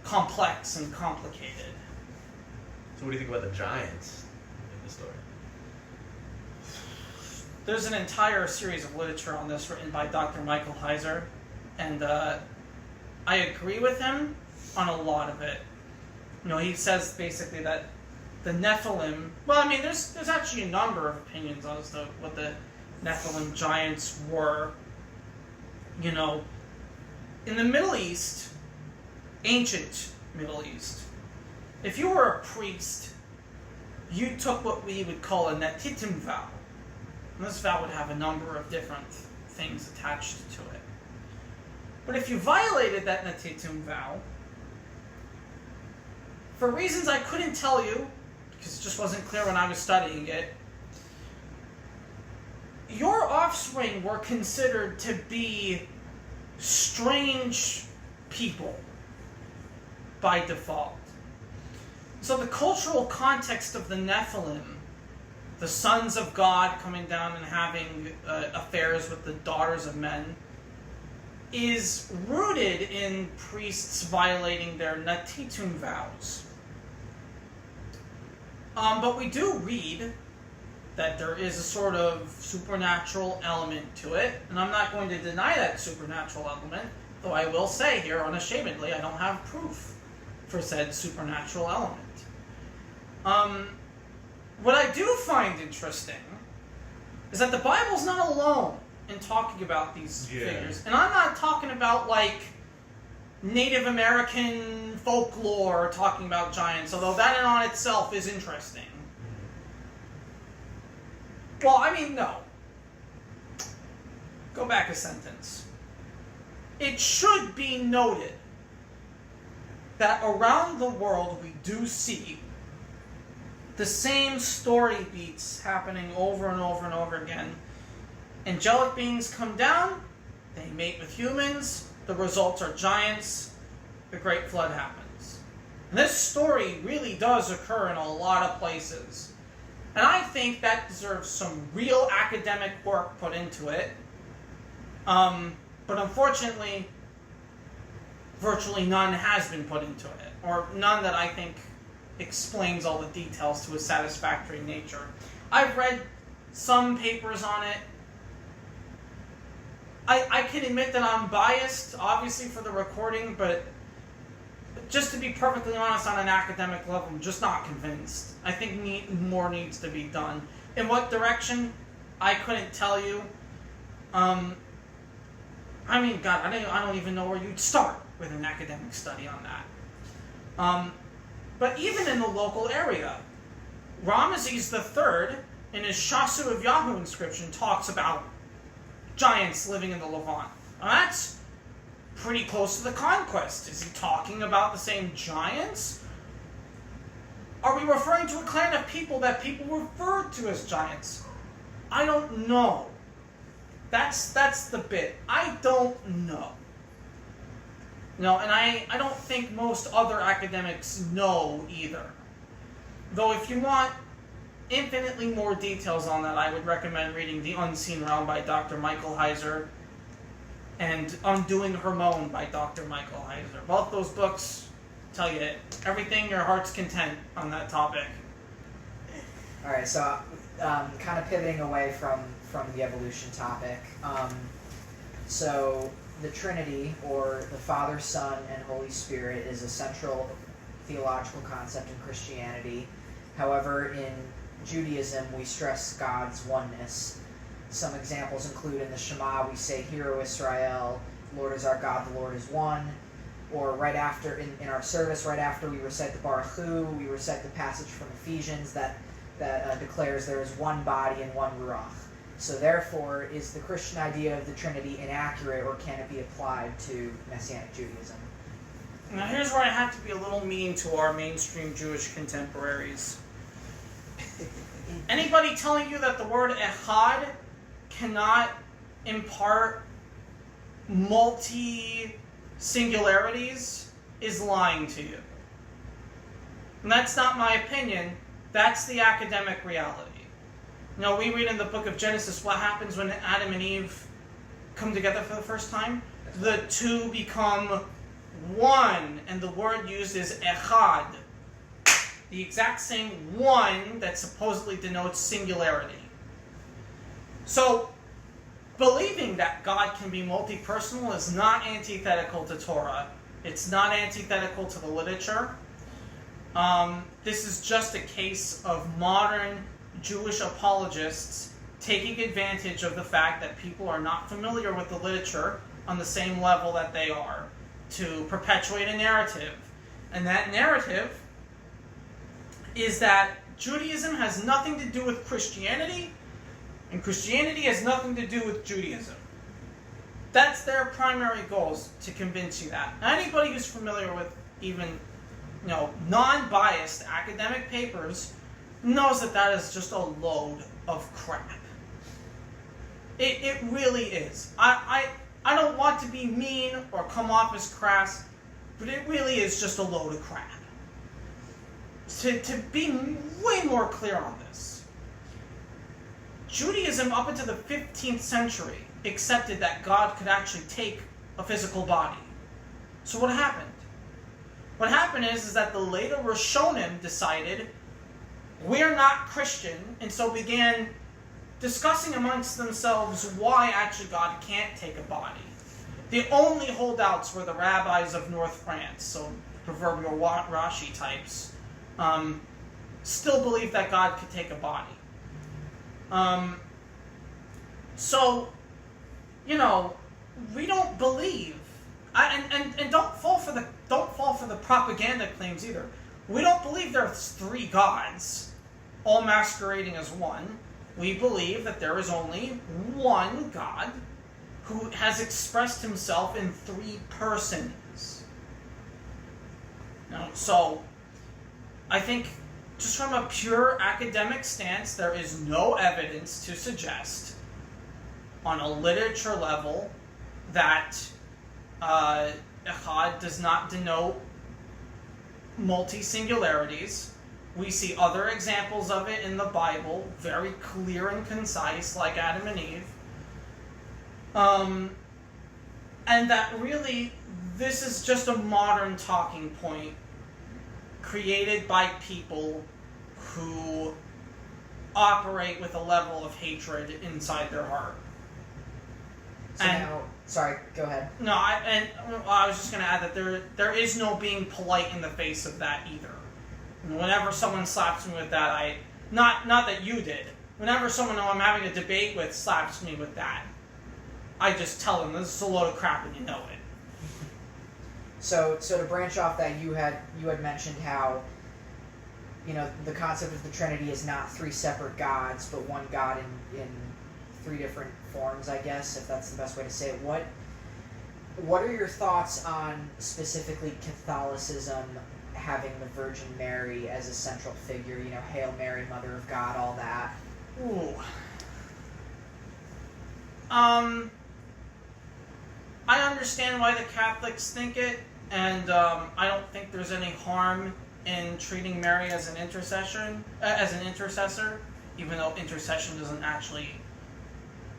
complex and complicated. So what do you think about the giants in the story? There's an entire series of literature on this written by Dr. Michael Heiser, and I agree with him on a lot of it. You know, he says basically that the Nephilim, well, I mean, there's actually a number of opinions as to what the Nephilim giants were. You know, in the Middle East, ancient Middle East, if you were a priest, you took what we would call a Netitim vow. And this vow would have a number of different things attached to it. But if you violated that Netitum vow, for reasons I couldn't tell you, because it just wasn't clear when I was studying it, your offspring were considered to be strange people by default. So the cultural context of the Nephilim, the sons of God coming down and having affairs with the daughters of men, is rooted in priests violating their Netitum vows. But we do read that there is a sort of supernatural element to it, and I'm not going to deny that supernatural element, though I will say here unashamedly I don't have proof for said supernatural element. What I do find interesting is that the Bible's not alone in talking about these figures. And I'm not talking about, like, Native American folklore talking about giants, although that in on itself is interesting. Well, I mean, no. Go back a sentence. It should be noted that around the world we do see the same story beats happening over and over and over again. Angelic beings come down, they mate with humans, the results are giants, the Great Flood happens. And this story really does occur in a lot of places. And I think that deserves some real academic work put into it. But unfortunately, virtually none has been put into it, or none that I think explains all the details to a satisfactory nature. I've read some papers on it. I can admit that I'm biased, obviously, for the recording, but just to be perfectly honest, on an academic level, I'm just not convinced. I think more needs to be done. In what direction? I couldn't tell you. I mean, God, I don't even know where you'd start with an academic study on that. But even in the local area, Ramesses III, in his Shasu of Yahu inscription, talks about giants living in the Levant. Now that's pretty close to the conquest. Is he talking about the same giants? Are we referring to a clan of people that people referred to as giants? I don't know. That's the bit. I don't know. No, and I don't think most other academics know either. Though if you want infinitely more details on that, I would recommend reading The Unseen Realm by Dr. Michael Heiser and Undoing Hermon by Dr. Michael Heiser. Both those books tell you everything your heart's content on that topic. Alright, so kind of pivoting away from the evolution topic. So the Trinity, or the Father, Son, and Holy Spirit, is a central theological concept in Christianity. However, in Judaism, we stress God's oneness. Some examples include in the Shema, we say, "Hear, O Israel, the Lord is our God, the Lord is one." Or right after, in our service, right after we recite the Baruch Hu, we recite the passage from Ephesians that declares there is one body and one Ruach. So therefore, is the Christian idea of the Trinity inaccurate, or can it be applied to Messianic Judaism? Now here's where I have to be a little mean to our mainstream Jewish contemporaries. Anybody telling you that the word echad cannot impart multi-singularities is lying to you. And that's not my opinion, that's the academic reality. You know, we read in the book of Genesis what happens when Adam and Eve come together for the first time. the two become one, and the word used is echad, the exact same one that supposedly denotes singularity. So, believing that God can be multi-personal is not antithetical to Torah. It's not antithetical to the literature. This is just a case of modern Jewish apologists taking advantage of the fact that people are not familiar with the literature on the same level that they are, to perpetuate a narrative. And that narrative is that Judaism has nothing to do with Christianity, and Christianity has nothing to do with Judaism. That's their primary goals, to convince you that. Anybody who's familiar with even, non-biased academic papers knows that that is just a load of crap. It really is. I don't want to be mean or come off as crass, but it really is just a load of crap. To be way more clear on this, Judaism up into the 15th century accepted that God could actually take a physical body. So what happened? What happened is that the later Rishonim decided, we're not Christian, and so began discussing amongst themselves why actually God can't take a body. The only holdouts were the rabbis of North France, so proverbial Rashi types, still believe that God could take a body. So, we don't believe, and don't fall for the propaganda claims either. We don't believe there's three gods, all masquerading as one. We believe that there is only one God who has expressed himself in three persons. So, I think just from a pure academic stance, there is no evidence to suggest on a literature level that Echad does not denote multi-singularities. We see other examples of it in the Bible, very clear and concise, like Adam and Eve. And that really, this is just a modern talking point created by people who operate with a level of hatred inside their heart. Sorry, go ahead. No, I was just going to add that there is no being polite in the face of that either. And whenever someone slaps me with that, not that you did. Whenever someone who I'm having a debate with slaps me with that, I just tell them this is a load of crap and you know it. So to branch off that, you had mentioned how, the concept of the Trinity is not three separate gods, but one God in three different forms, I guess, if that's the best way to say it. What are your thoughts on specifically Catholicism having the Virgin Mary as a central figure? Hail Mary, Mother of God, all that. Ooh. I understand why the Catholics think it, and I don't think there's any harm in treating Mary as an intercessor, even though intercession doesn't actually.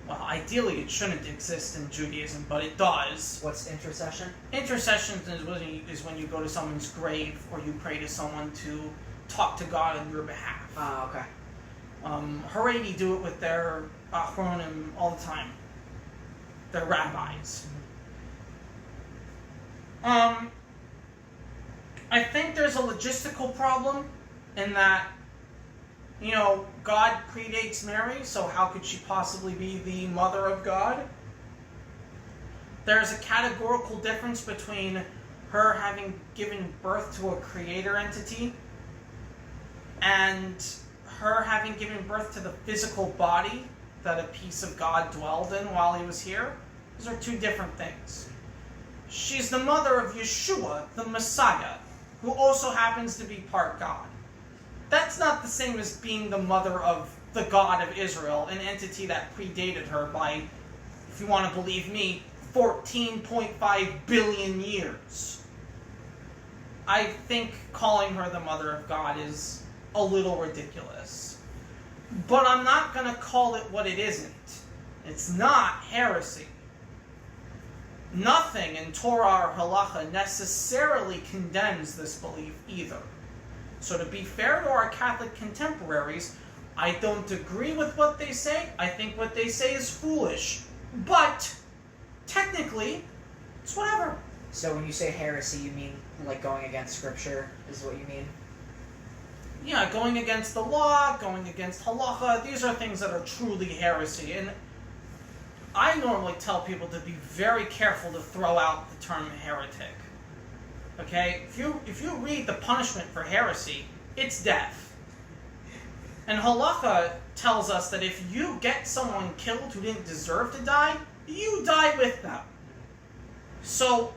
Well, ideally it shouldn't exist in Judaism, but it does. What's intercession? Intercession is when you go to someone's grave or you pray to someone to talk to God on your behalf. Okay. Haredi do it with their achronim all the time. Their rabbis. I think there's a logistical problem in that, God predates Mary, so how could she possibly be the mother of God? There's a categorical difference between her having given birth to a creator entity and her having given birth to the physical body that a piece of God dwelled in while he was here. Those are two different things. She's the mother of Yeshua, the Messiah, who also happens to be part God. That's not the same as being the mother of the God of Israel, an entity that predated her by, if you want to believe me, 14.5 billion years. I think calling her the mother of God is a little ridiculous. But I'm not going to call it what it isn't. It's not heresy. nothing in Torah or Halacha necessarily condemns this belief either. So to be fair to our Catholic contemporaries, I don't agree with what they say. I think what they say is foolish. But technically, it's whatever. So when you say heresy, you mean like going against scripture is what you mean? Yeah, going against the law, going against halacha, these are things that are truly heresy. And I normally tell people to be very careful to throw out the term heretic. Okay? If you read the punishment for heresy, it's death. And halacha tells us that if you get someone killed who didn't deserve to die, you die with them. So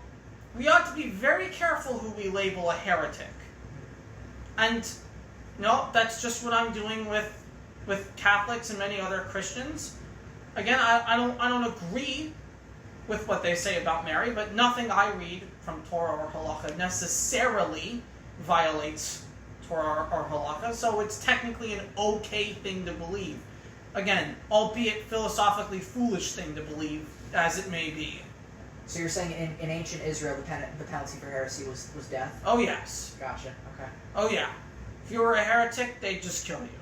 we ought to be very careful who we label a heretic. And no, that's just what I'm doing with Catholics and many other Christians. Again, I don't agree with what they say about Mary, but nothing I read from Torah or Halacha necessarily violates Torah or Halacha, so it's technically an okay thing to believe. Again, albeit philosophically foolish thing to believe, as it may be. So you're saying in ancient Israel, the penalty for heresy was death? Oh yes. Gotcha. Okay. Oh yeah. If you were a heretic, they'd just kill you.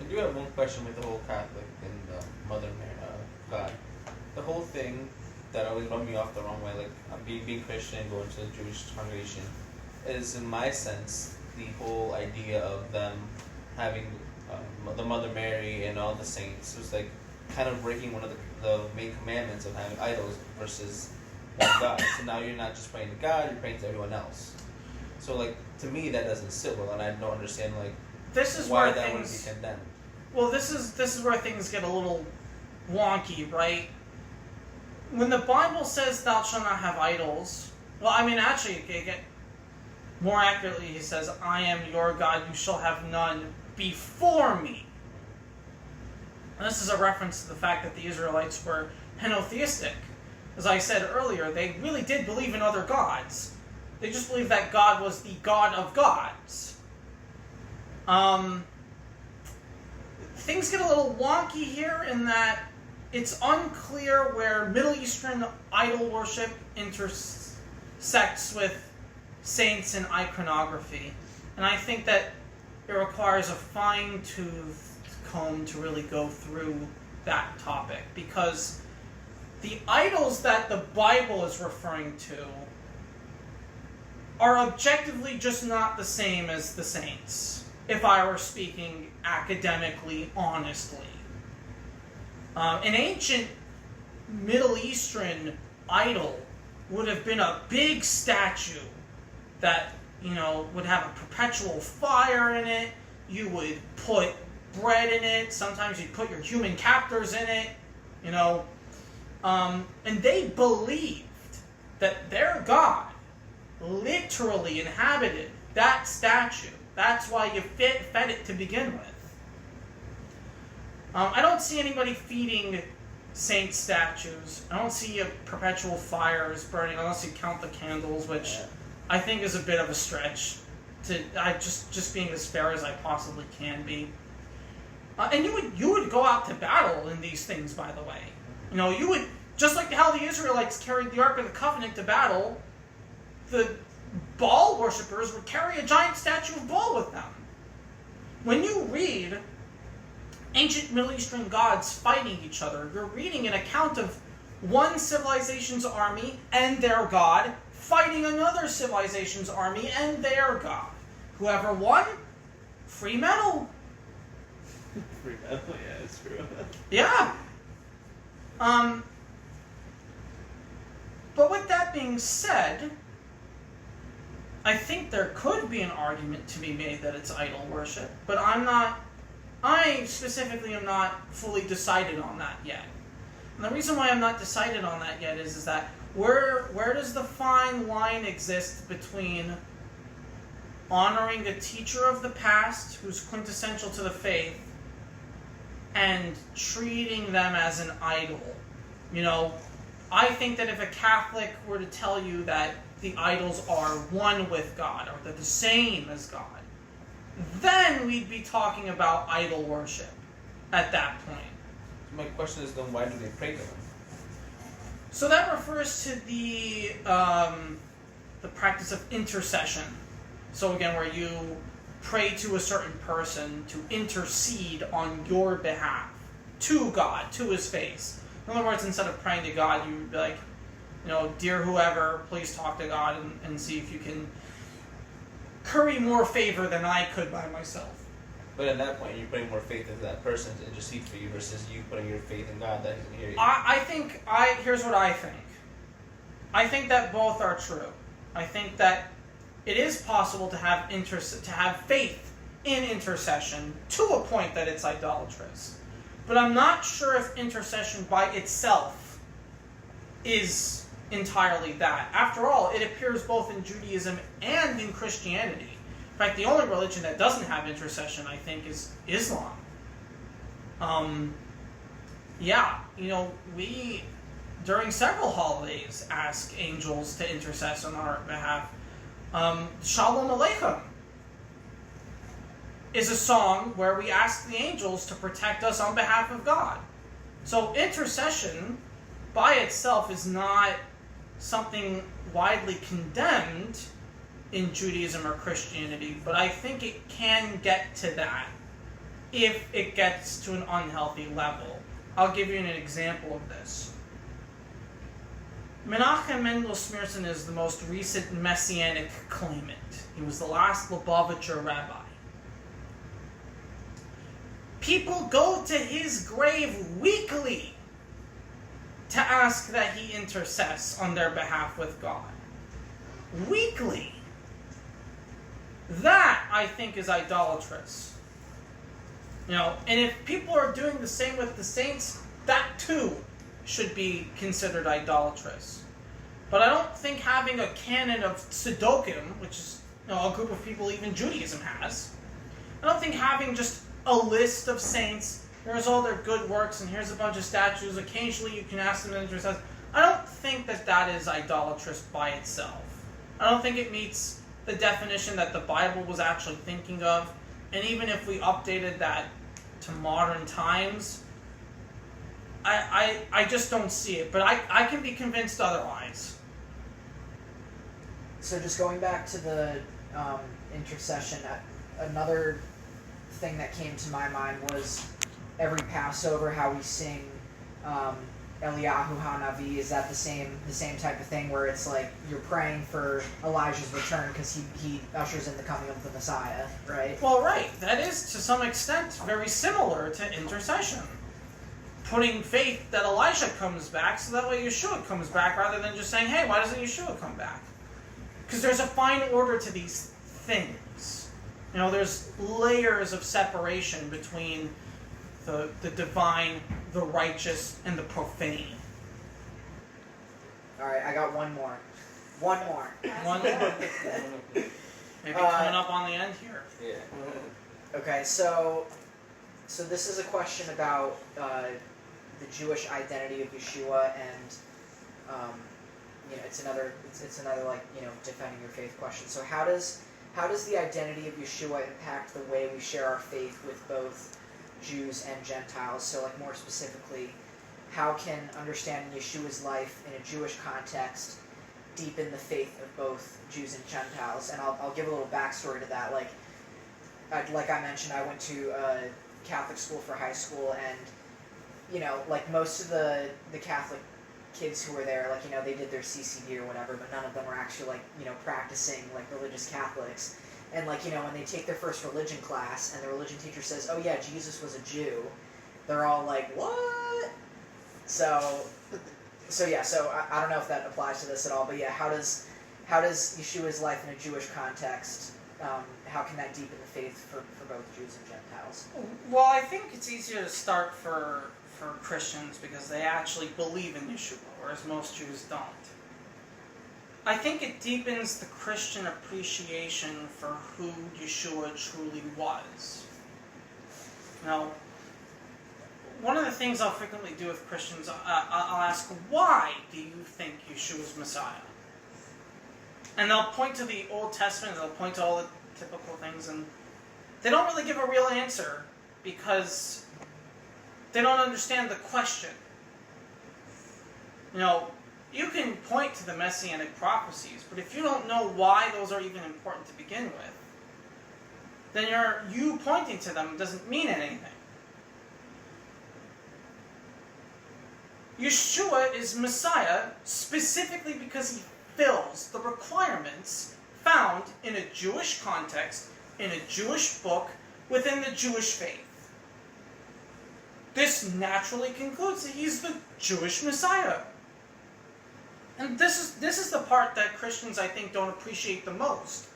I do have one question with the whole Catholic and Mother Mary, God. The whole thing that always rubbed me off the wrong way, like being Christian and going to the Jewish congregation, is in my sense the whole idea of them having the Mother Mary and all the saints was like kind of breaking one of the main commandments of having idols versus one God. So now you're not just praying to God, you're praying to everyone else. So like to me that doesn't sit well, and I don't understand like This is why where that would things. be condemned. Well, this is where things get a little wonky, right? When the Bible says thou shalt not have idols, well, I mean, actually, more accurately, he says, I am your God, you shall have none before me. And this is a reference to the fact that the Israelites were henotheistic. As I said earlier, they really did believe in other gods. They just believed that God was the God of gods. Things get a little wonky here in that it's unclear where Middle Eastern idol worship intersects with saints and iconography. And I think that it requires a fine-toothed comb to really go through that topic, because the idols that the Bible is referring to are objectively just not the same as the saints, if I were speaking academically, honestly. An ancient Middle Eastern idol would have been a big statue that, would have a perpetual fire in it. You would put bread in it. Sometimes you'd put your human captors in it, and they believed that their God literally inhabited that statue. That's why you fed it to begin with. I don't see anybody feeding saint statues. I don't see perpetual fires burning unless you count the candles, which I think is a bit of a stretch. I just being as fair as I possibly can be. And you would go out to battle in these things, by the way. You would, just like how the Israelites carried the Ark of the Covenant to battle, the Baal worshippers would carry a giant statue of Baal with them. When you read ancient Middle Eastern gods fighting each other, you're reading an account of one civilization's army and their god fighting another civilization's army and their god. Whoever won, free medal. Free metal, yeah, it's true. Yeah. But with that being said, I think there could be an argument to be made that it's idol worship, but I specifically am not fully decided on that yet. And the reason why I'm not decided on that yet is that where does the fine line exist between honoring a teacher of the past who's quintessential to the faith and treating them as an idol? I think that if a Catholic were to tell you that the idols are one with God, or they're the same as God, then we'd be talking about idol worship at that point. My question is then why do they pray to them? So that refers to the practice of intercession. So again, where you pray to a certain person to intercede on your behalf to God, to His face. In other words, instead of praying to God, you would be like, dear whoever, please talk to God and see if you can curry more favor than I could by myself. But at that point, you're putting more faith into that person to intercede for you versus you putting your faith in God that He's going to hear you. Here's what I think. I think that both are true. I think that it is possible to have faith in intercession to a point that it's idolatrous. But I'm not sure if intercession by itself is entirely that. After all, it appears both in Judaism and in Christianity. In fact, the only religion that doesn't have intercession, I think, is Islam. We, during several holidays, ask angels to intercess on our behalf. Shalom Aleichem is a song where we ask the angels to protect us on behalf of God. So intercession by itself is not something widely condemned in Judaism or Christianity, but I think it can get to that if it gets to an unhealthy level. I'll give you an example of this. Menachem Mendel Schneerson is the most recent messianic claimant. He was the last Lubavitcher rabbi. People go to his grave weekly to ask that he intercess on their behalf with God. Weekly. That, I think, is idolatrous. And if people are doing the same with the saints, that too should be considered idolatrous. But I don't think having a canon of Tzedakим, which is a group of people even Judaism has, I don't think having just a list of saints, here's all their good works, and here's a bunch of statues, occasionally you can ask them to intercede, I don't think that is idolatrous by itself. I don't think it meets the definition that the Bible was actually thinking of, and even if we updated that to modern times, I just don't see it, but I can be convinced otherwise. So just going back to the intercession, another thing that came to my mind was every Passover, how we sing Eliyahu HaNavi. Is that the same type of thing where it's like you're praying for Elijah's return because he ushers in the coming of the Messiah, right? Well, right. That is to some extent very similar to intercession. Putting faith that Elijah comes back so that way Yeshua comes back rather than just saying, hey, why doesn't Yeshua come back? Because there's a fine order to these things. There's layers of separation between the divine, the righteous, and the profane. Alright, I got one more. One more. Maybe coming up on the end here. Yeah. Okay, so this is a question about the Jewish identity of Yeshua, and it's another defending your faith question. So how does the identity of Yeshua impact the way we share our faith with both Jews and Gentiles? So more specifically, how can understanding Yeshua's life in a Jewish context deepen the faith of both Jews and Gentiles? And I'll give a little backstory to that. Like I mentioned, I went to a Catholic school for high school, and most of the Catholic kids who were there, they did their CCD or whatever, but none of them were actually practicing religious Catholics. And when they take their first religion class and the religion teacher says, "Oh yeah, Jesus was a Jew," they're all like, "What?" So I don't know if that applies to this at all, but yeah, how does Yeshua's life in a Jewish context, how can that deepen the faith for both Jews and Gentiles? Well, I think it's easier to start for Christians because they actually believe in Yeshua, whereas most Jews don't. I think it deepens the Christian appreciation for who Yeshua truly was. One of the things I'll frequently do with Christians, I'll ask, why do you think Yeshua's Messiah? And they'll point to the Old Testament, they'll point to all the typical things, and they don't really give a real answer because they don't understand the question. you can point to the messianic prophecies, but if you don't know why those are even important to begin with, then you pointing to them doesn't mean anything. Yeshua is Messiah specifically because he fills the requirements found in a Jewish context, in a Jewish book, within the Jewish faith. This naturally concludes that he's the Jewish Messiah. And this is the part that Christians, I think, don't appreciate the most.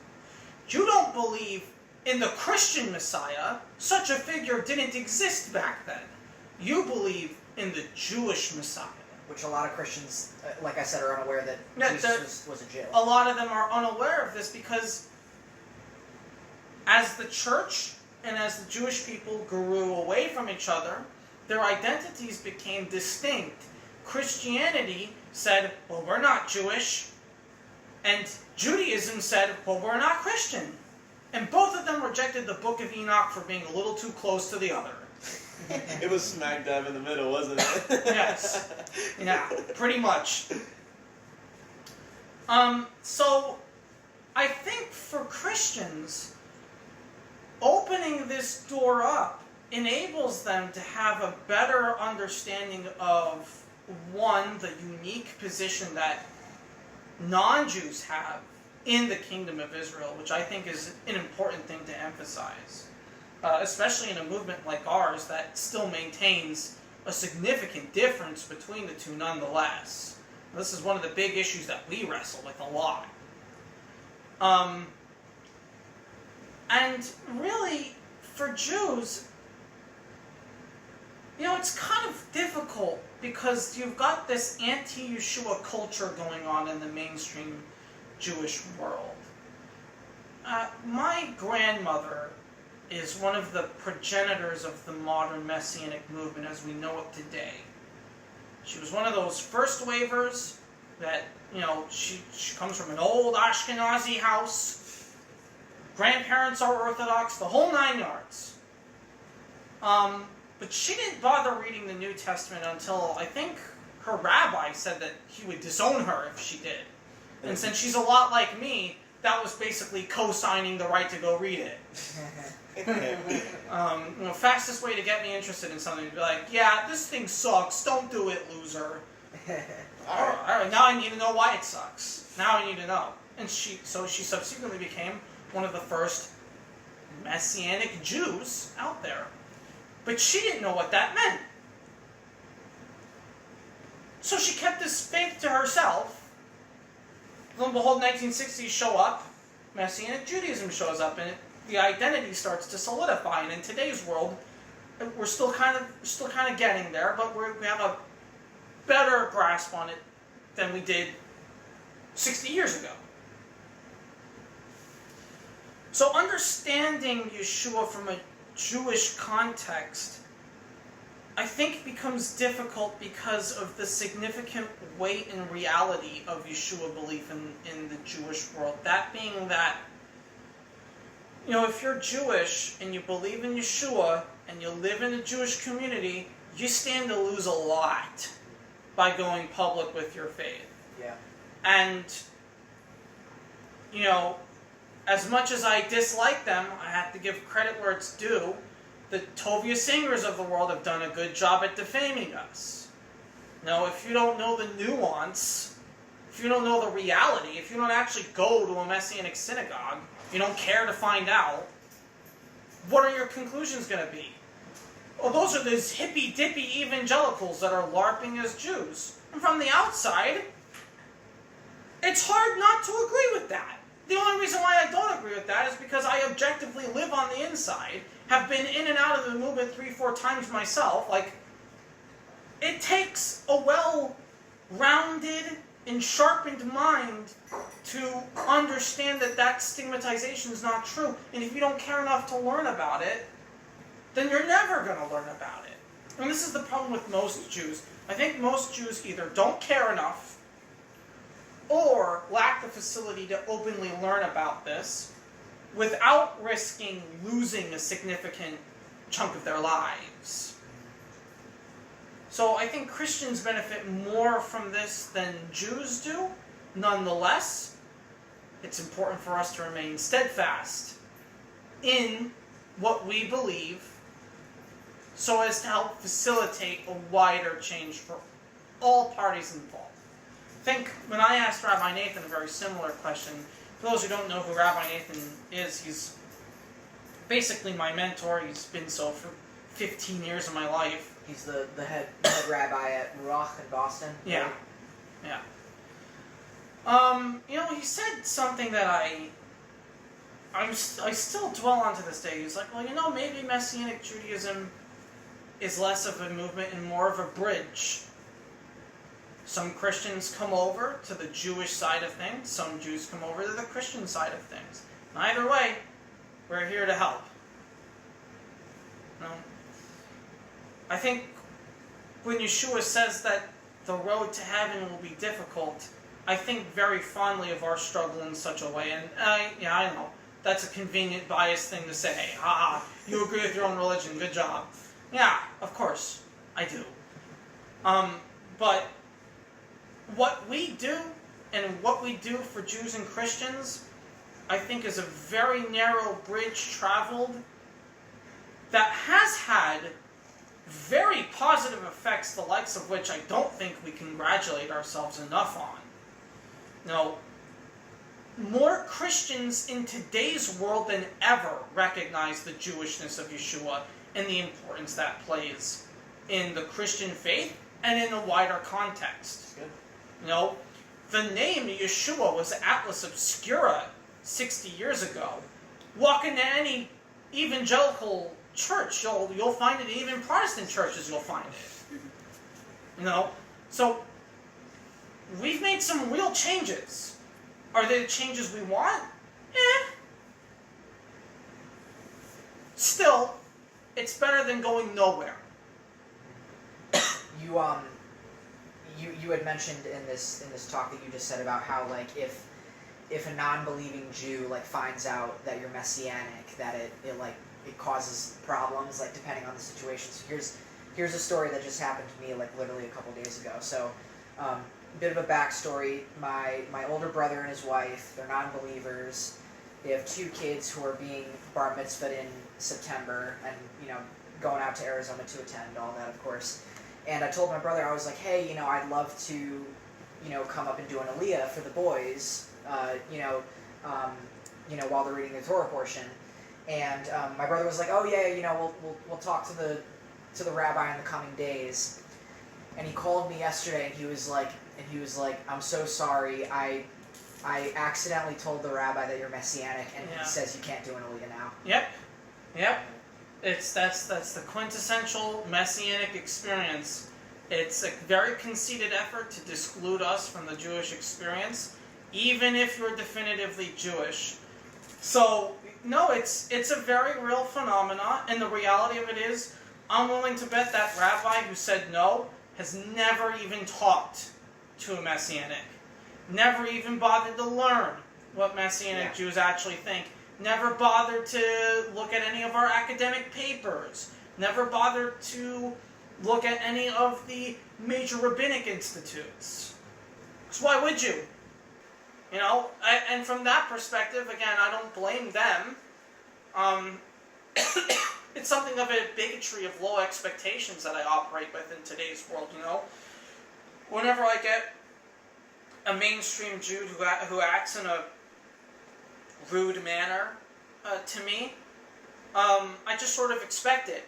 You don't believe in the Christian Messiah. Such a figure didn't exist back then. You believe in the Jewish Messiah. Which a lot of Christians, like I said, are unaware that Yeah, Jesus was a Jew. A lot of them are unaware of this because as the church and as the Jewish people grew away from each other, their identities became distinct. Christianity said, well, we're not Jewish. And Judaism said, well, we're not Christian. And both of them rejected the Book of Enoch for being a little too close to the other. It was smack dab in the middle, wasn't it? Yes. Yeah, pretty much. So, I think for Christians, opening this door up enables them to have a better understanding of, one, the unique position that non-Jews have in the kingdom of Israel, which I think is an important thing to emphasize. Especially in a movement like ours that still maintains a significant difference between the two nonetheless. This is one of the big issues that we wrestle with a lot. And really, for Jews, it's kind of difficult because you've got this anti-Yeshua culture going on in the mainstream Jewish world. My grandmother is one of the progenitors of the modern Messianic movement as we know it today. She was one of those first wavers that, she comes from an old Ashkenazi house. Grandparents are Orthodox, the whole 9 yards. But she didn't bother reading the New Testament until, I think, her rabbi said that he would disown her if she did. And since she's a lot like me, that was basically co-signing the right to go read it. Fastest way to get me interested in something to be like, yeah, this thing sucks, don't do it, loser. Alright, now I need to know why it sucks. Now I need to know. And she subsequently became one of the first Messianic Jews out there. But she didn't know what that meant. So she kept this faith to herself. Lo and behold, 1960s show up, Messianic Judaism shows up, and the identity starts to solidify. And in today's world, we're still kind of getting there, but we have a better grasp on it than we did 60 years ago. So understanding Yeshua from a Jewish context, I think becomes difficult because of the significant weight and reality of Yeshua belief in the Jewish world. That being that, if you're Jewish and you believe in Yeshua and you live in a Jewish community, you stand to lose a lot by going public with your faith. Yeah. And, as much as I dislike them, I have to give credit where it's due. The Tovia Singers of the world have done a good job at defaming us. Now, if you don't know the nuance, if you don't know the reality, if you don't actually go to a Messianic synagogue, you don't care to find out, what are your conclusions going to be? Well, those are those hippy-dippy evangelicals that are LARPing as Jews. And from the outside, it's hard not to agree with that. The only reason why I don't agree with that is because I objectively live on the inside, have been in and out of the movement 3-4 times myself. It takes a well-rounded and sharpened mind to understand that stigmatization is not true. And if you don't care enough to learn about it, then you're never going to learn about it. And this is the problem with most Jews. I think most Jews either don't care enough or lack the facility to openly learn about this without risking losing a significant chunk of their lives. So I think Christians benefit more from this than Jews do. Nonetheless, it's important for us to remain steadfast in what we believe so as to help facilitate a wider change for all parties involved. I think when I asked Rabbi Nathan a very similar question, for those who don't know who Rabbi Nathan is, he's basically my mentor. He's been so for 15 years of my life. He's the head rabbi at Ruach in Boston. Yeah. Right? Yeah. He said something that I still dwell on to this day. He's like, well, maybe Messianic Judaism is less of a movement and more of a bridge. Some Christians come over to the Jewish side of things. Some Jews come over to the Christian side of things. Either way, we're here to help. I think when Yeshua says that the road to heaven will be difficult, I think very fondly of our struggle in such a way. And I know, that's a convenient, biased thing to say. You agree with your own religion, good job. Yeah, of course, I do. But what we do, and what we do for Jews and Christians, I think is a very narrow bridge traveled that has had very positive effects, the likes of which I don't think we congratulate ourselves enough on. More Christians in today's world than ever recognize the Jewishness of Yeshua and the importance that plays in the Christian faith and in a wider context. Good. The name Yeshua was Atlas Obscura 60 years ago. Walk into any evangelical church, you'll find it. Even Protestant churches, you'll find it. So we've made some real changes. Are they the changes we want? Still, it's better than going nowhere. You had mentioned in this talk that you just said about how if a non-believing Jew finds out that you're Messianic, that it causes problems depending on the situation. So here's a story that just happened to me literally a couple days ago. So bit of a backstory. My older brother and his wife, they're non-believers. They have 2 kids who are being bar mitzvahed in September, and going out to Arizona to attend all that, of course. And I told my brother, I was like, hey, I'd love to, come up and do an aliyah for the boys, while they're reading the Torah portion. And my brother was like, oh yeah, we'll talk to the rabbi in the coming days. And he called me yesterday, and he was like, I'm so sorry, I accidentally told the rabbi that you're Messianic, and he says you can't do an aliyah now. Yep. That's the quintessential Messianic experience. It's a very conceited effort to disclude us from the Jewish experience, even if you're definitively Jewish. So, no, it's a very real phenomenon, and the reality of it is, I'm willing to bet that rabbi who said no has never even talked to a Messianic, never even bothered to learn what Messianic Jews actually think, never bothered to look at any of our academic papers, never bothered to look at any of the major rabbinic institutes. Because why would you? And from that perspective, again, I don't blame them. It's something of a bigotry of low expectations that I operate with in today's world, Whenever I get a mainstream Jew who acts in a rude manner to me, I just sort of expect it.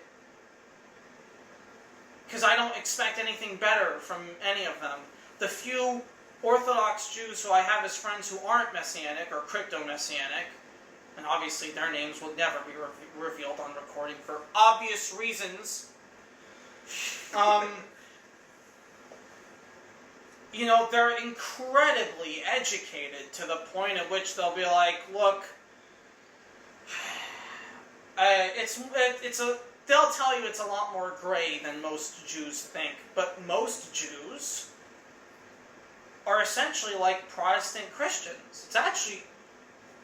Because I don't expect anything better from any of them. The few Orthodox Jews who I have as friends who aren't Messianic or crypto-Messianic, and obviously their names will never be revealed on recording for obvious reasons, they're incredibly educated to the point at which they'll be like, look, they'll tell you it's a lot more gray than most Jews think, but most Jews are essentially like Protestant Christians. It's actually,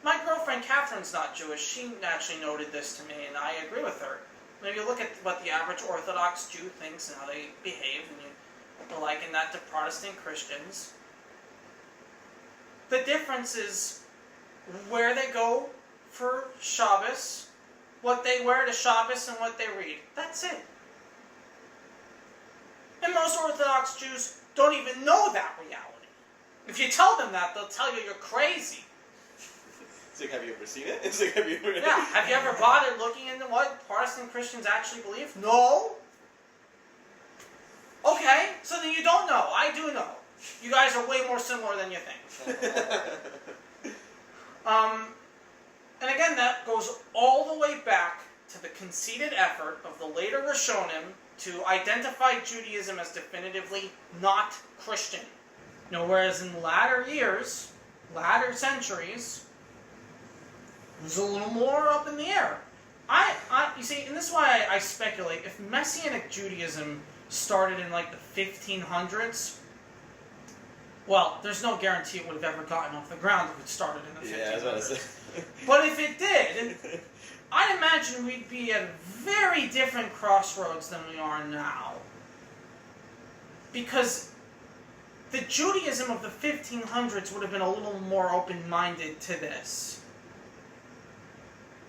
my girlfriend Catherine's not Jewish. She actually noted this to me, and I agree with her. Now you look at what the average Orthodox Jew thinks and how they behave, and you liken that to Protestant Christians. The difference is where they go for Shabbos, what they wear to Shabbos, and what they read. That's it. And most Orthodox Jews don't even know that reality. If you tell them that, they'll tell you you're crazy. It's like, have you ever seen it? It's like, have you ever... Yeah, have you ever bothered looking into what Protestant Christians actually believe? No. Okay, so then you don't know. I do know. You guys are way more similar than you think. And again, that goes all the way back to the conceited effort of the later Rishonim to identify Judaism as definitively not Christian. You know, whereas in latter years, latter centuries, it was a little more up in the air. You see, and this is why I speculate, if Messianic Judaism started in like the 1500s, well, there's no guarantee it would have ever gotten off the ground if it started in the 1500s. Yeah, I was about to say. But if it did, I'd imagine we'd be at a very different crossroads than we are now. Because the Judaism of the 1500s would have been a little more open-minded to this.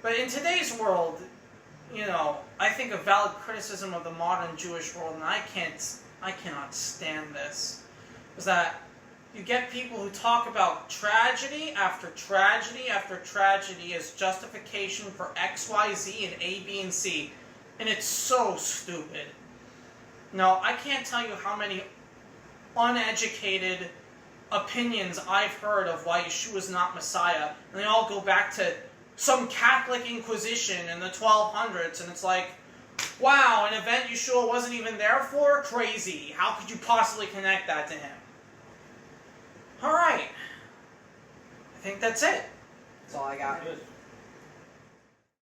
But in today's world, you know, I think a valid criticism of the modern Jewish world, and I cannot stand this, is that you get people who talk about tragedy after tragedy after tragedy as justification for X, Y, Z, and A, B, and C. And it's so stupid. No, I can't tell you how many uneducated opinions I've heard of why Yeshua's not Messiah. And they all go back to some Catholic Inquisition in the 1200s. And it's like, wow, an event Yeshua wasn't even there for? Crazy. How could you possibly connect that to him? Alright. I think that's it. That's all I got. Good.